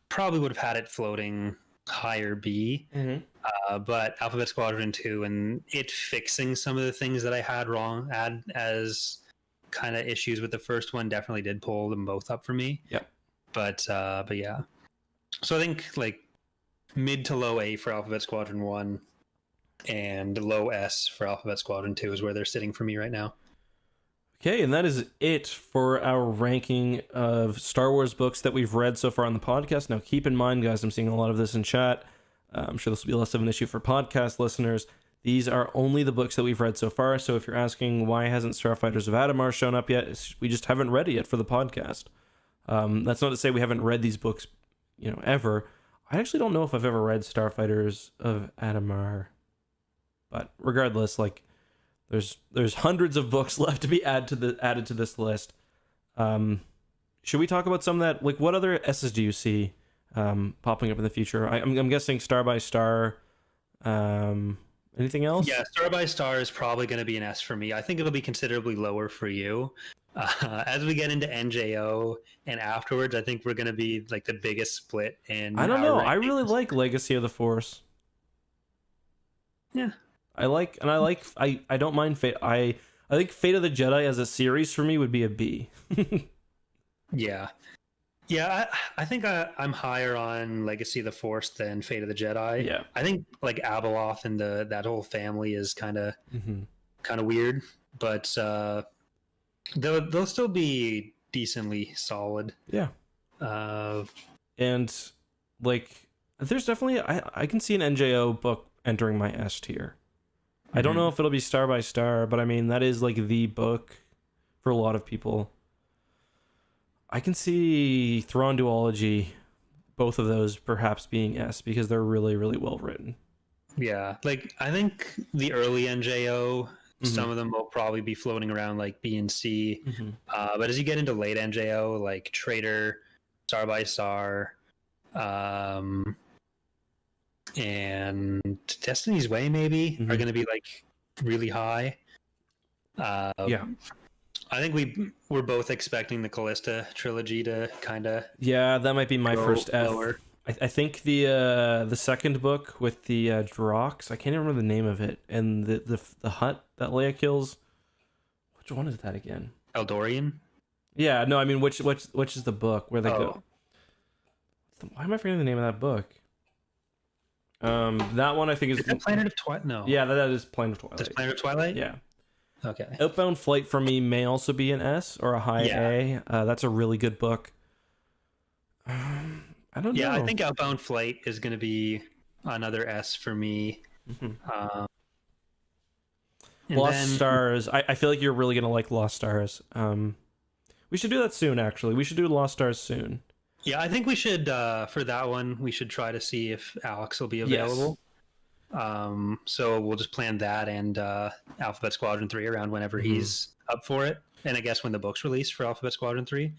S1: probably would have had it floating higher B. But Alphabet Squadron 2 and it fixing some of the things that I had as kind of issues with the first one definitely did pull them both up for me. But yeah, so I think like mid to low A for Alphabet Squadron 1 and low S for Alphabet Squadron 2 is where they're sitting for me right now. Okay, and that is it for our ranking of Star Wars books that we've read so far on the podcast. Now, keep in mind, guys, I'm seeing a lot of this in chat. I'm sure this will be less of an issue for podcast listeners. These are only the books that we've read so far, so if you're asking why hasn't Starfighters of Adamar shown up yet, we just haven't read it yet for the podcast. That's not to say we haven't read these books, ever. I actually don't know if I've ever read Starfighters of Adamar. But regardless, like there's hundreds of books left to be added to this list. Should we talk about some that, like, what other S's do you see popping up in the future? I'm guessing Star by Star. Anything else?
S2: Yeah, Star by Star is probably going to be an S for me. I think it'll be considerably lower for you. As we get into NJO and afterwards, I think we're going to be like the biggest split in.
S1: I don't know.
S2: rankings.
S1: I really like Legacy of the Force.
S2: Yeah.
S1: I don't mind Fate. I think Fate of the Jedi as a series for me would be a B.
S2: Yeah. Yeah, I think I'm higher on Legacy of the Force than Fate of the Jedi.
S1: Yeah.
S2: I think like Abeloth and that whole family is kind of weird, but they'll still be decently solid.
S1: Yeah.
S2: Uh,
S1: And like, there's definitely I can see an NJO book entering my S tier. I don't know if it'll be star by star, but I mean that is like the book for a lot of people. I can see Thrawn Duology, both of those perhaps being S because they're really, really well written.
S2: Yeah, like I think the early NJO, some of them will probably be floating around like B and C. But as you get into late NJO, like Traitor, Star by Star, and Destiny's Way maybe are going to be like really high.
S1: Yeah.
S2: I think we're both expecting the Callista trilogy to kind of
S1: that might be my first F.
S2: lower.
S1: I think the second book with the Drox, I can't even remember the name of it, and the hut that Leia kills. Which one is that again?
S2: Eldorian.
S1: Yeah, no, I mean which is the book where they go? Why am I forgetting the name of that book? That one I think is
S2: that Planet of Twilight. No.
S1: Yeah, that is Planet of Twilight.
S2: That's Planet of Twilight.
S1: Yeah.
S2: Okay.
S1: Outbound Flight for me may also be an S or a high A. That's a really good book. I don't know.
S2: Yeah, I think Outbound Flight is going to be another S for me.
S1: Lost Stars. I feel like you're really going to like Lost Stars. We should do that soon, actually. We should do Lost Stars soon.
S2: Yeah, I think we should, for that one, we should try to see if Alex will be available.
S1: Yes.
S2: So we'll just plan that and Alphabet Squadron 3 around whenever he's up for it. And I guess when the book's released for Alphabet Squadron 3.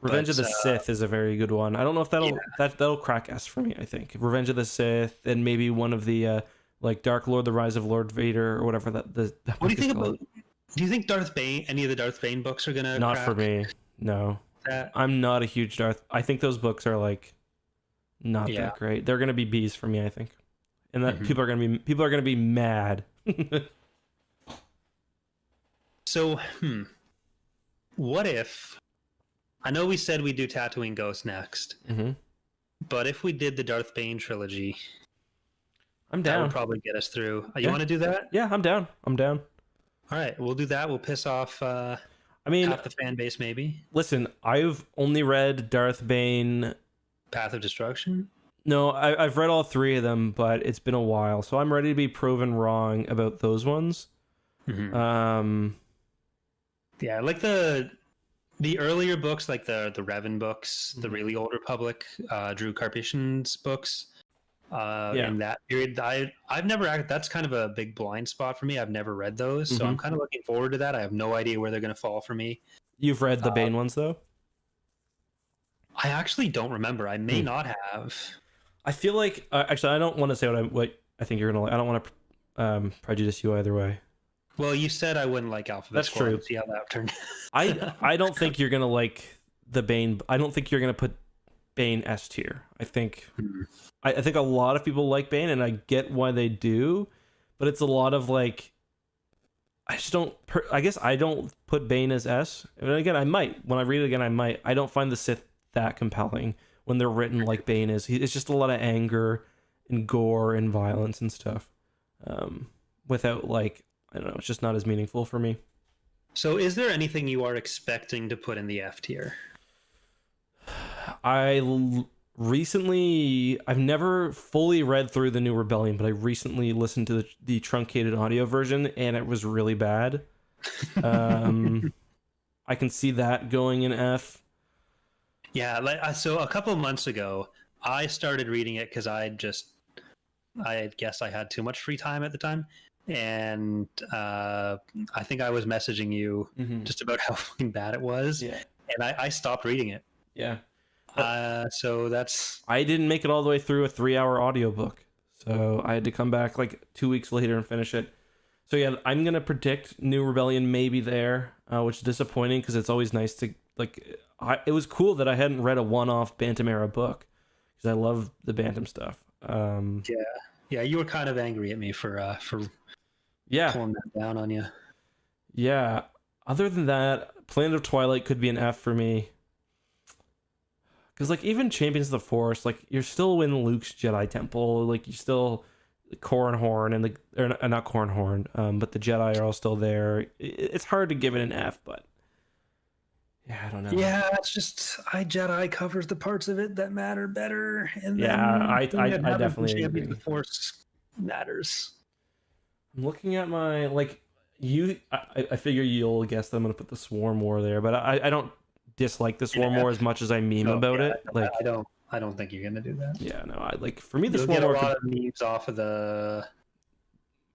S1: Revenge of the Sith is a very good one. I don't know if that'll crack S for me, I think. Revenge of the Sith and maybe one of the like Dark Lord, The Rise of Lord Vader or whatever that
S2: what do you think about? Do you think Darth Bane, any of the Darth Bane books are going to
S1: Not for me. No. I'm not a huge Darth. I think those books are like not that great. They're going to be B's for me, I think. And that people are going to be mad.
S2: So, what if, I know we said we'd do Tatooine Ghost next, but if we did the Darth Bane trilogy,
S1: I'm down.
S2: That would probably get us through. You want to do that?
S1: Yeah, I'm down. All
S2: right, we'll do that. We'll piss off half the fan base, maybe.
S1: Listen, I've only read Darth Bane...
S2: Path of Destruction?
S1: No, I've read all three of them, but it's been a while, so I'm ready to be proven wrong about those ones.
S2: Yeah, like the earlier books, like the Revan books, the really Old Republic, Drew Karpyshyn's books. In that period, I've never. That's kind of a big blind spot for me. I've never read those, so I'm kind of looking forward to that. I have no idea where they're going to fall for me.
S1: You've read the Bane ones, though?
S2: I actually don't remember. I may not have.
S1: I feel like actually, I don't want to say what I think you're gonna like. I don't want to prejudice you either way.
S2: Well, you said I wouldn't like Alphabet Squad.
S1: That's true.
S2: See how that turned.
S1: I don't think you're gonna like the Bane. I don't think you're gonna put Bane S tier. I think I think a lot of people like Bane, and I get why they do, but it's a lot of like. I just don't. I guess I don't put Bane as S. And again, I might when I read it again. I might. I don't find the Sith that compelling when they're written like Bane is. It's just a lot of anger and gore and violence and stuff. Without like. I don't know. It's just not as meaningful for me.
S2: So, is there anything you are expecting to put in the F tier?
S1: Recently, I've never fully read through the New Rebellion, but I recently listened to the truncated audio version, and it was really bad. I can see that going in F.
S2: Yeah, so a couple of months ago, I started reading it because I guess I had too much free time at the time. And I think I was messaging you just about how fucking bad it was. Yeah. And I stopped reading it.
S1: Yeah.
S2: So that's...
S1: I didn't make it all the way through a 3-hour audiobook. So I had to come back like 2 weeks later and finish it. So yeah, I'm going to predict New Rebellion maybe there, which is disappointing because it's always nice to... it was cool that I hadn't read a one-off Bantam era book because I love the Bantam stuff.
S2: Yeah, you were kind of angry at me for pulling that down on you.
S1: Yeah. Other than that, Planet of Twilight could be an F for me. Because like even Champions of the Force, like you're still in Luke's Jedi Temple, like you still Cornhorn and not Cornhorn, but the Jedi are all still there. It's hard to give it an F, but yeah, I don't know.
S2: Yeah, it's just Jedi covers the parts of it that matter better, and
S1: Yeah,
S2: then
S1: I definitely
S2: Champions
S1: agree.
S2: of the Force matters.
S1: I'm looking at my I figure you'll guess that I'm gonna put the Swarm War there, but I don't dislike the Swarm War as much as I meme about it. Like
S2: I don't think you're gonna do that.
S1: Yeah, no, I like for me the
S2: You'll
S1: Swarm
S2: get a
S1: War
S2: lot of memes off of the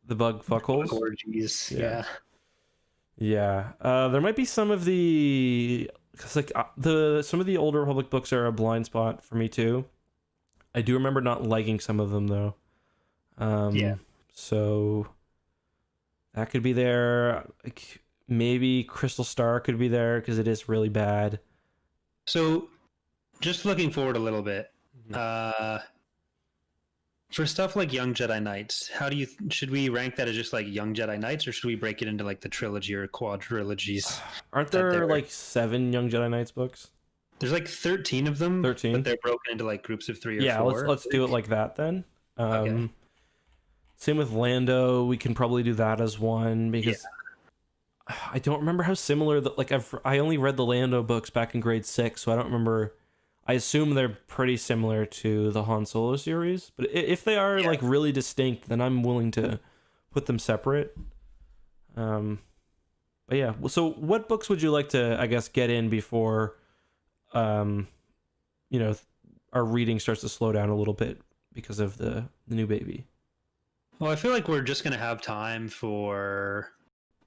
S1: bug fuckholes.
S2: Orgies. Yeah.
S1: Yeah. There might be some of the because like some of the older Republic books are a blind spot for me too. I do remember not liking some of them though. So that could be there. Like, maybe Crystal Star could be there because it is really bad.
S2: So, just looking forward a little bit, for stuff like Young Jedi Knights, should we rank that as just like Young Jedi Knights, or should we break it into like the trilogy or quadrilogies?
S1: Aren't there like 7 Young Jedi Knights books?
S2: There's like 13 of them.
S1: 13,
S2: but they're broken into like groups of 3 or 4.
S1: Yeah, let's do it like that then.
S2: Okay.
S1: Same with Lando. We can probably do that as one because I don't remember how similar I only read the Lando books back in grade 6, so I don't remember. I assume they're pretty similar to the Han Solo series, but if they are like really distinct, then I'm willing to put them separate. But yeah, so what books would you like to, I guess, get in before, our reading starts to slow down a little bit because of the new baby?
S2: Well, I feel like we're just gonna have time for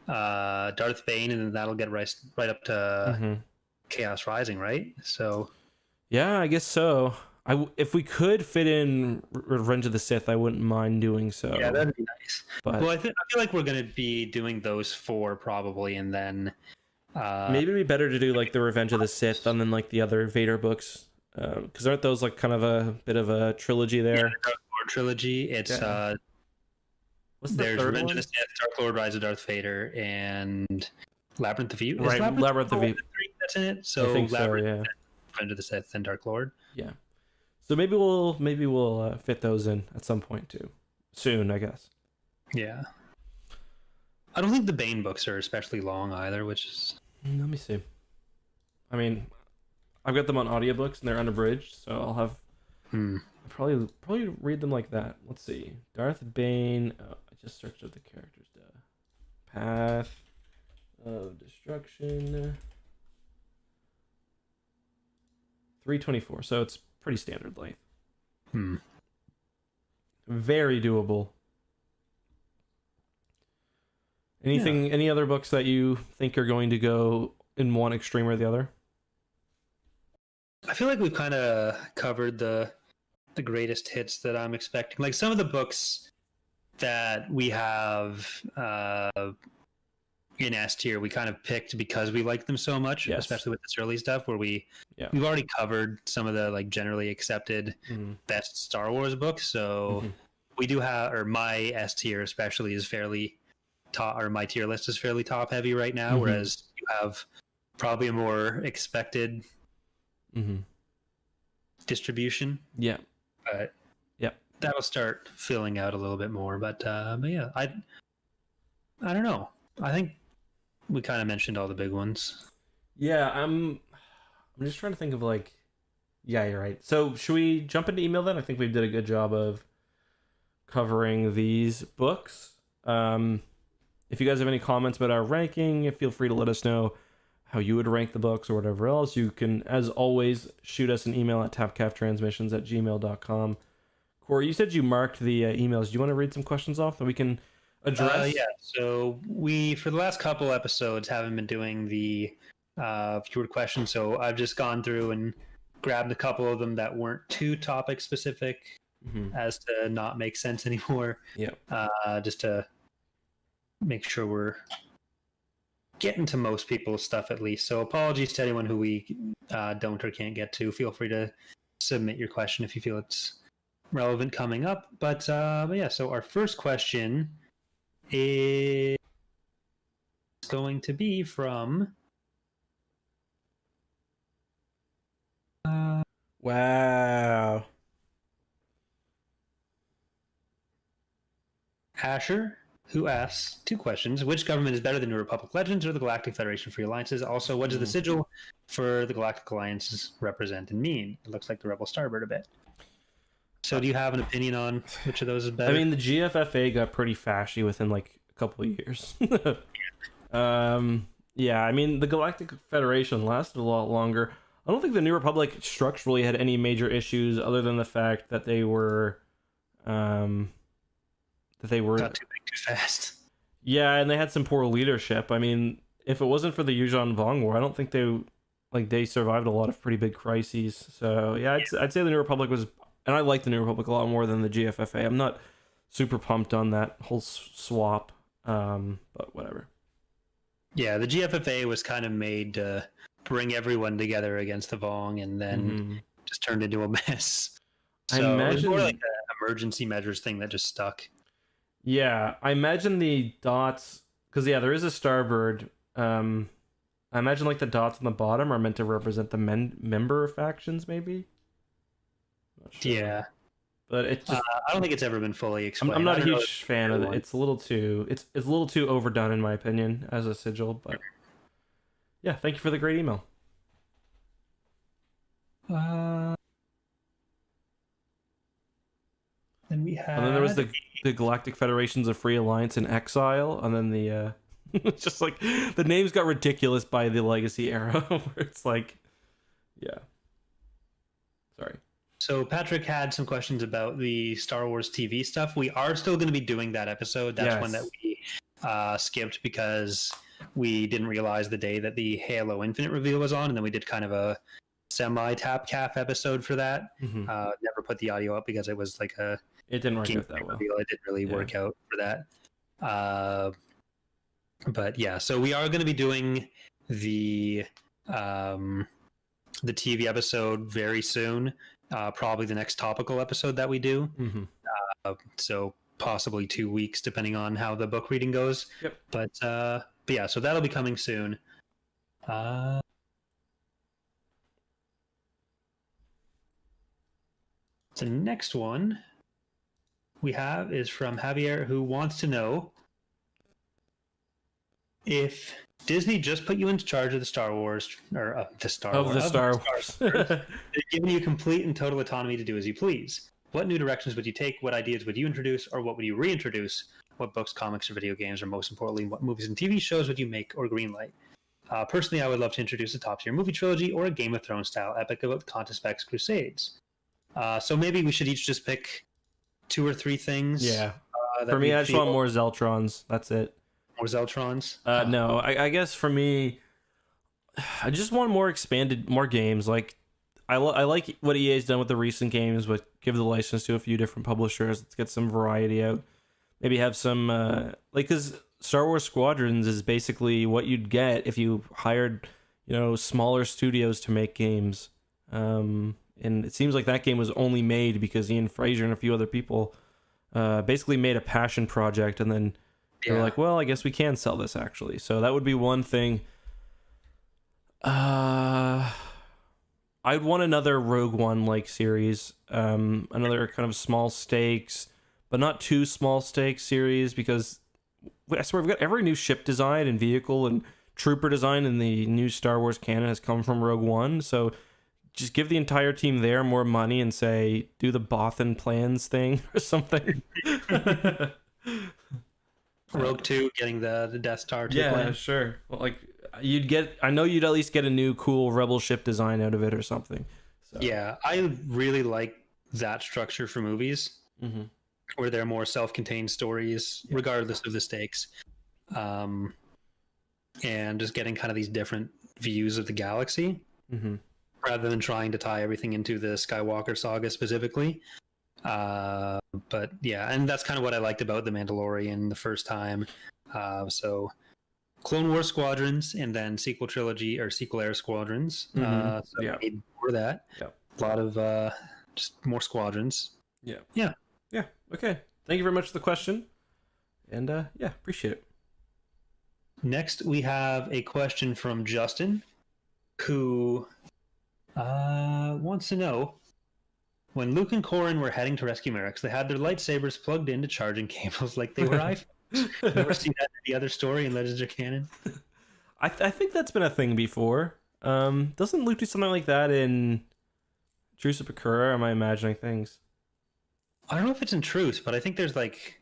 S2: Darth Bane, and then that'll get right up to Chaos Rising, right? So
S1: yeah, I guess so. If we could fit in Revenge of the Sith, I wouldn't mind doing so.
S2: Yeah, that'd be nice.
S1: But
S2: well, I feel like we're gonna be doing those 4 probably, and then
S1: maybe it'd be better to do like the Revenge of the Sith and then like the other Vader books, because aren't those like kind of a bit of a trilogy there?
S2: Yeah, Dark Lord trilogy. It's
S1: what's the
S2: there's
S1: third
S2: Revenge
S1: one?
S2: of the Sith, Dark Lord, Rise of Darth Vader, and Labyrinth of Evil.
S1: Right, Labyrinth of Evil.
S2: That's in it. So
S1: I think
S2: Labyrinth,
S1: so, yeah.
S2: Revenge of the Sith, and Dark Lord.
S1: Yeah. So maybe we'll fit those in at some point too, soon, I guess.
S2: Yeah. I don't think the Bane books are especially long either, which is.
S1: Let me see. I mean, I've got them on audiobooks and they're unabridged, so I'll have probably read them like that. Let's see. Darth Bane. Oh, I just searched up the characters. Path of Destruction. 324. So it's pretty standard length. Very doable. Any other books that you think are going to go in one extreme or the other?
S2: I feel like we've kind of covered the greatest hits that I'm expecting. Like some of the books that we have in S tier, we kind of picked because we like them so much, especially with this early stuff where we've already covered some of the like generally accepted best Star Wars books. So we do have, or my S tier especially is fairly top, or my tier list is fairly top heavy right now, whereas you have probably a more expected distribution.
S1: Yeah.
S2: But that'll start filling out a little bit more. But yeah, I don't know. I think we kind of mentioned all the big ones.
S1: Yeah, I'm just trying to think of like. Yeah, you're right. So should we jump into email then? I think we did a good job of covering these books. If you guys have any comments about our ranking, feel free to let us know how you would rank the books or whatever else. You can, as always, shoot us an email at tapcaftransmissions@gmail.com. Corey, you said you marked the emails. Do you want to read some questions off that we can address?
S2: Yeah, so we, for the last couple episodes, haven't been doing the viewer questions, so I've just gone through and grabbed a couple of them that weren't too topic specific as to not make sense anymore.
S1: Yeah.
S2: Just to make sure we're getting to most people's stuff at least. So apologies to anyone who we don't or can't get to. Feel free to submit your question if you feel it's relevant coming up. But yeah, so our first question is going to be from
S1: Wow.
S2: Asher, who asks two questions: which government is better, the New Republic Legends or the Galactic Federation Free Alliances? Also, what does the sigil for the Galactic Alliances represent and mean? It looks like the Rebel Starbird a bit. So, do you have an opinion on which of those is better?
S1: I mean, the GFFA got pretty fashy within like a couple of years. Yeah, I mean, the Galactic Federation lasted a lot longer. I don't think the New Republic structurally had any major issues other than the fact that they were
S2: not too big, too fast.
S1: Yeah, and they had some poor leadership. I mean, if it wasn't for the Yuuzhan Vong War, I don't think they survived a lot of pretty big crises. So yeah, I'd say the New Republic was, and I like the New Republic a lot more than the GFFA. I'm not super pumped on that whole swap, but whatever.
S2: Yeah, the GFFA was kind of made to bring everyone together against the Vong, and then just turned into a mess. So
S1: I imagine
S2: it was more like an emergency measures thing that just stuck.
S1: Yeah, I imagine the dots, because yeah, there is a Starbird. I imagine like the dots on the bottom are meant to represent the member factions, maybe. Not sure.
S2: Yeah,
S1: but it just
S2: I don't think it's ever been fully explained.
S1: I'm not a huge fan of it. It's a little too a little too overdone in my opinion as a sigil. But yeah, thank you for the great email.
S2: Then we had.
S1: And then there was the Galactic Federations of Free Alliance in Exile, and then the it's just like the names got ridiculous by the Legacy era, where it's like, yeah. Sorry.
S2: So Patrick had some questions about the Star Wars TV stuff. We are still going to be doing that episode. That's one that we skipped because we didn't realize the day that the Halo Infinite reveal was on, and then we did kind of a semi-Tapcaf episode for that. Never put the audio up because it was like a
S1: it didn't work out that well.
S2: It didn't really work out for that. But yeah, so we are going to be doing the TV episode very soon. Probably the next topical episode that we do. So possibly 2 weeks, depending on how the book reading goes.
S1: Yep.
S2: But yeah, so that'll be coming soon. The next one we have is from Javier, who wants to know if Disney just put you in charge of the Star Wars, or the Star Wars. They're giving you complete and total autonomy to do as you please. What new directions would you take? What ideas would you introduce, or what would you reintroduce? What books, comics, or video games, or most importantly, what movies and TV shows would you make or greenlight? Personally, I would love to introduce a top-tier movie trilogy or a Game of Thrones style epic about the Contespex Crusades. So maybe we should each just pick 2 or 3 things.
S1: Yeah. For me, I just want more Zeltrons. That's it.
S2: More Zeltrons?
S1: No, I guess for me, I just want more games. Like, I like what EA's done with the recent games, but give the license to a few different publishers. Let's get some variety out. Maybe have some, because Star Wars Squadrons is basically what you'd get if you hired, smaller studios to make games. And it seems like that game was only made because Ian Fraser and a few other people basically made a passion project, and then they were like, well, I guess we can sell this actually. So that would be one thing. I'd want another Rogue One like series, another kind of small stakes, but not too small stakes series, because I swear we've got every new ship design and vehicle and trooper design in the new Star Wars canon has come from Rogue One. So just give the entire team there more money and say, do the Bothan plans thing or something.
S2: Rogue 2 getting the Death Star to
S1: plan. Sure. Well, I know you'd at least get a new cool rebel ship design out of it or something. So.
S2: Yeah, I really like that structure for movies, where they're more self-contained stories, regardless of the stakes, and just getting kind of these different views of the galaxy, rather than trying to tie everything into the Skywalker saga specifically. But yeah, and that's kind of what I liked about The Mandalorian the first time. So Clone Wars Squadrons, and then sequel trilogy or sequel era Squadrons. So we need more of that. A lot of just more Squadrons. Yeah.
S1: Okay. Thank you very much for the question. And appreciate it.
S2: Next, we have a question from Justin, who Wants to know, when Luke and Corrin were heading to rescue Merrick's, they had their lightsabers plugged into charging cables like they were iPhones. You ever see that in the other story in Legends of Canon?
S1: I think that's been a thing before. Doesn't Luke do something like that in Truce of Bakura? Or am I imagining things?
S2: I don't know if it's in Truce, but I think there's like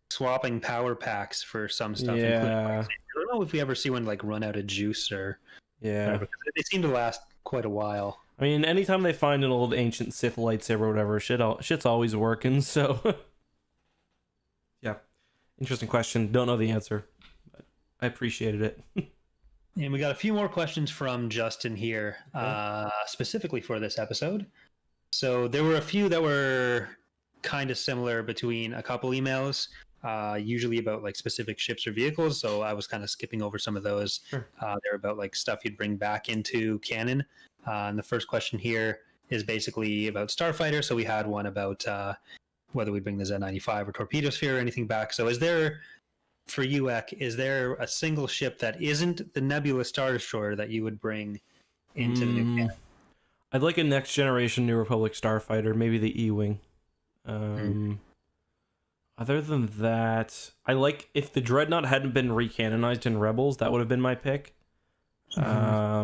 S2: swapping power packs for some stuff.
S1: Yeah.
S2: I don't know if we ever see one like run out of juice or
S1: Yeah.
S2: whatever. They seem to last quite a while.
S1: I mean, anytime they find an old ancient Sith lightsaber or whatever, shit's always working, so... Yeah. Interesting question. Don't know the answer, but I appreciated it.
S2: And we got a few more questions from Justin here, specifically for this episode. So there were a few that were kind of similar between a couple emails, usually about like specific ships or vehicles. So I was kind of skipping over some of those.
S1: Sure.
S2: They're about like stuff you'd bring back into canon. And the first question here is basically about Starfighter. So we had one about whether we bring the Z95 or Torpedo Sphere or anything back. So is there, for you, Ek, is there a single ship that isn't the Nebula Star Destroyer that you would bring into the new canon?
S1: I'd like a next generation New Republic starfighter, maybe the E-Wing. Other than that, I like, if the Dreadnought hadn't been recanonized in Rebels, that would have been my pick. I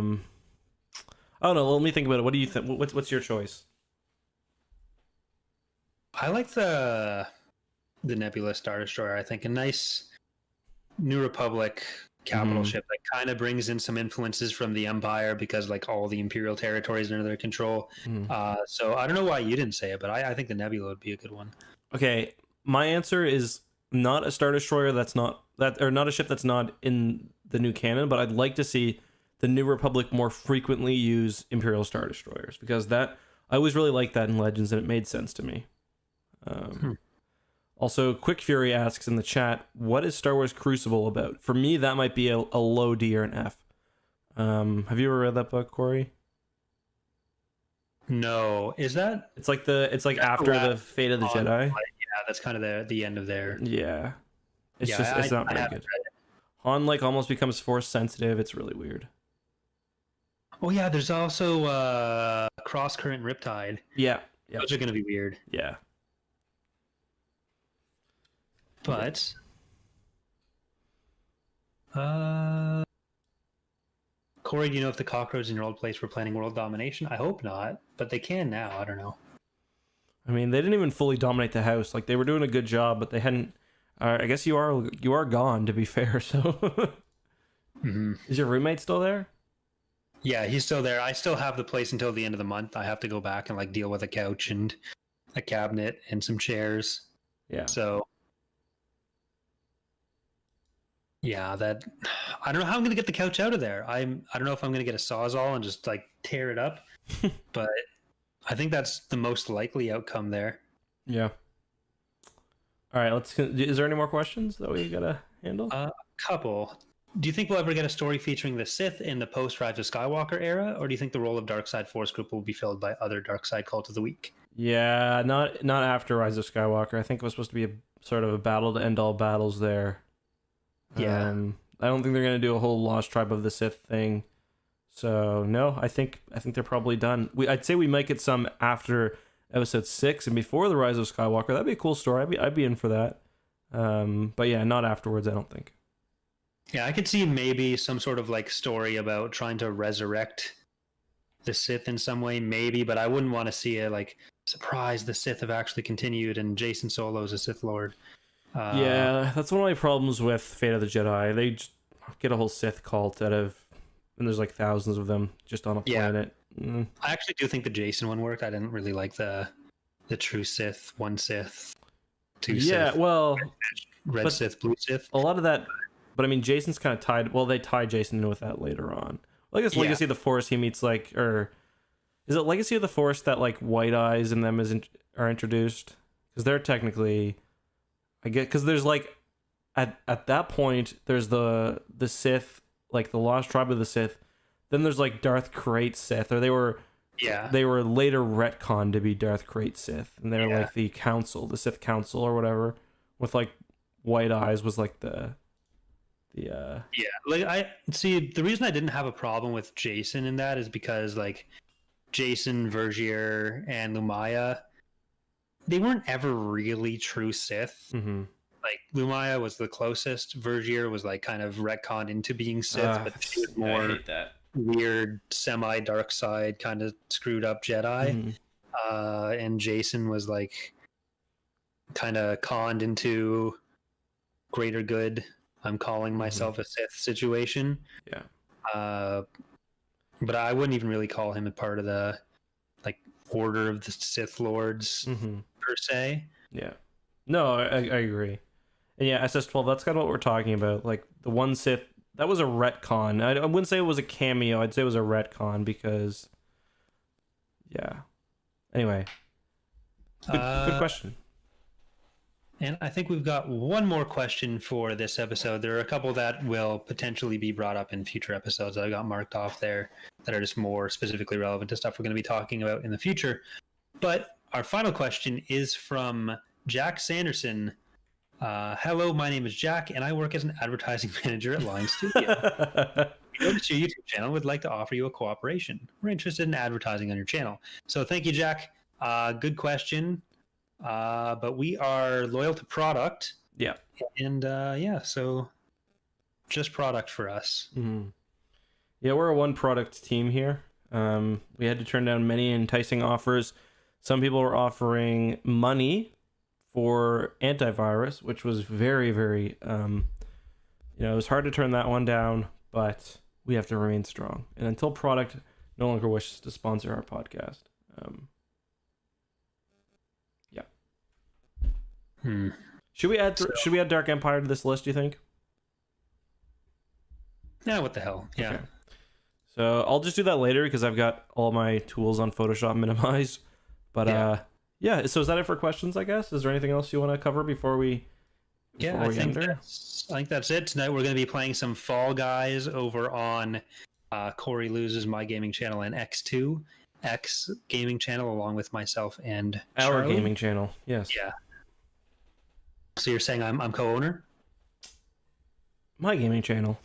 S1: don't know. Let me think about it. What do you think? What's your choice?
S2: I like the Nebula Star Destroyer. I think a nice New Republic capital ship that kind of brings in some influences from the Empire because like all the Imperial territories are under their control. So I don't know why you didn't say it, but I think the Nebula would be a good one.
S1: Okay, my answer is not a Star Destroyer not a ship that's not in the new canon, but I'd like to see the New Republic more frequently use Imperial Star Destroyers, because that I always really liked that in Legends and it made sense to me. Also, Quick Fury asks in the chat, what is Star Wars Crucible about? For me, that might be a low D or an F. Have you ever read that book, Corey?
S2: No. Is that?
S1: It's like after the Fate of the Jedi.
S2: Yeah, that's kind of the end of their...
S1: Yeah. It's not very good. Han like almost becomes force sensitive. It's really weird.
S2: Oh yeah, there's also Cross Current Riptide.
S1: Yeah.
S2: Those are going to be weird.
S1: Yeah.
S2: But Corey, do you know if the cockroaches in your old place were planning world domination? I hope not, but they can now. I don't know.
S1: I mean, they didn't even fully dominate the house. Like, they were doing a good job, but they hadn't. I guess you are gone, to be fair. So, Is your roommate still there?
S2: Yeah, he's still there. I still have the place until the end of the month. I have to go back and like deal with a couch and a cabinet and some chairs.
S1: Yeah.
S2: So, yeah, that I don't know how I'm gonna get the couch out of there. I don't know if I'm gonna get a Sawzall and just like tear it up, but I think that's the most likely outcome there.
S1: Yeah. All right, is there any more questions that we gotta handle?
S2: A couple. Do you think we'll ever get a story featuring the Sith in the post-Rise of Skywalker era, or do you think the role of Darkside Force Group will be filled by other Darkside Cult of the Week?
S1: Yeah, not after Rise of Skywalker. I think it was supposed to be a sort of a battle to end all battles there.
S2: Yeah.
S1: I don't think they're gonna do a whole Lost Tribe of the Sith thing. So no, I think they're probably done. I'd say we might get some after Episode 6 and before the Rise of Skywalker. That'd be a cool story. I'd be in for that. But yeah, not afterwards. I don't think.
S2: Yeah, I could see maybe some sort of like story about trying to resurrect the Sith in some way, maybe, but I wouldn't want to see it like surprise the Sith have actually continued and Jason Solo's a Sith Lord.
S1: Yeah, that's one of my problems with Fate of the Jedi. They just get a whole Sith cult and there's like thousands of them just on a planet.
S2: I actually do think the Jason one worked. I didn't really like the true Sith, one Sith, two Sith.
S1: Yeah, well,
S2: red Sith, blue Sith.
S1: A lot of that, but I mean, Jason's kind of tied. Well, they tie Jason in with that later on. Well, I guess Legacy of the Force, he meets like, or is it Legacy of the Force that like White Eyes and them are introduced? Because they're technically, I get, because there's like at that point there's the Sith, like the Lost Tribe of the Sith. Then there's like Darth Krayt Sith, or they were later retconned to be Darth Krayt Sith, and they're like the Council, the Sith Council or whatever, with like White Eyes was like the
S2: like I see the reason I didn't have a problem with Jason in that is because like Jason, Vergier, and Lumaya, they weren't ever really true Sith.
S1: Mm-hmm.
S2: Like, Lumaya was the closest. Vergier was like kind of retconned into being Sith, but she was
S3: I
S2: more
S3: hate that.
S2: weird, semi-dark side, kind of screwed up Jedi.
S1: Mm-hmm.
S2: And Jason was like kind of conned into greater good. I'm calling myself a Sith situation.
S1: Yeah.
S2: But I wouldn't even really call him a part of the like Order of the Sith Lords per se.
S1: Yeah. No, I agree. And yeah, SS12, that's kind of what we're talking about. Like, the one Sith, that was a retcon. I wouldn't say it was a cameo. I'd say it was a retcon because, yeah. Anyway, good question.
S2: And I think we've got one more question for this episode. There are a couple that will potentially be brought up in future episodes that I got marked off there that are just more specifically relevant to stuff we're going to be talking about in the future. But our final question is from Jack Sanderson. Hello, my name is Jack, and I work as an advertising manager at Line Studio. We noticed your YouTube channel would like to offer you a cooperation. We're interested in advertising on your channel. So thank you, Jack. Good question. But we are loyal to product.
S1: Yeah.
S2: And so just product for us.
S1: Mm-hmm. Yeah, we're a one product team here. We had to turn down many enticing offers. Some people were offering money for antivirus, which was very, very, it was hard to turn that one down, but we have to remain strong. And until product no longer wishes to sponsor our podcast, Should we add Dark Empire to this list, do you think?
S2: Yeah, what the hell? Yeah.
S1: Okay. So I'll just do that later because I've got all my tools on Photoshop minimized. But so is that it for questions, I guess? Is there anything else you want to cover before we
S2: I think that's it. Tonight we're going to be playing some Fall Guys over on Corey Loses My Gaming Channel and X2 X Gaming Channel, along with myself and
S1: our
S2: Charlie.
S1: gaming channel. Yes.
S2: Yeah. So you're saying I'm co-owner?
S1: My gaming channel.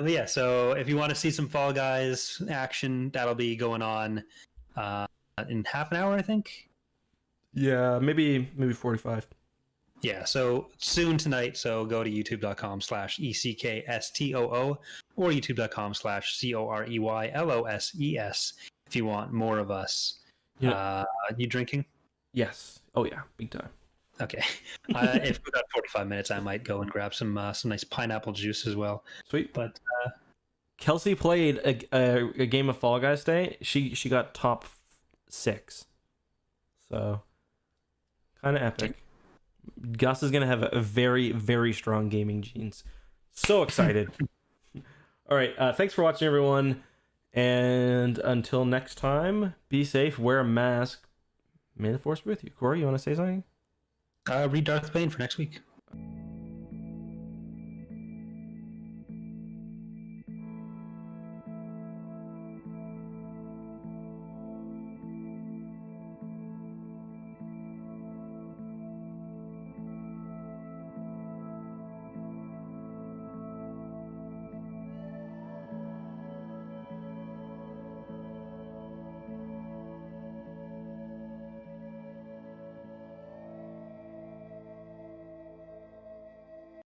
S2: Yeah, so if you want to see some Fall Guys action, that'll be going on in half an hour, I think.
S1: Yeah, maybe 45.
S2: Yeah, so soon tonight, so go to youtube.com/ECKSTOO or youtube.com/COREYLOSES if you want more of us.
S1: Yeah.
S2: You drinking?
S1: Yes. Oh yeah, big time.
S2: Okay. If we got 45 minutes, I might go and grab some nice pineapple juice as well.
S1: Sweet.
S2: But
S1: Kelsey played a game of Fall Guys today. She got top 6. So kind of epic. Gus is gonna have a very, very strong gaming genes. So excited. All right. Thanks for watching, everyone. And until next time, be safe, wear a mask. May the Force be with you. Corey, you want to say something?
S2: read Darth Bane for next week.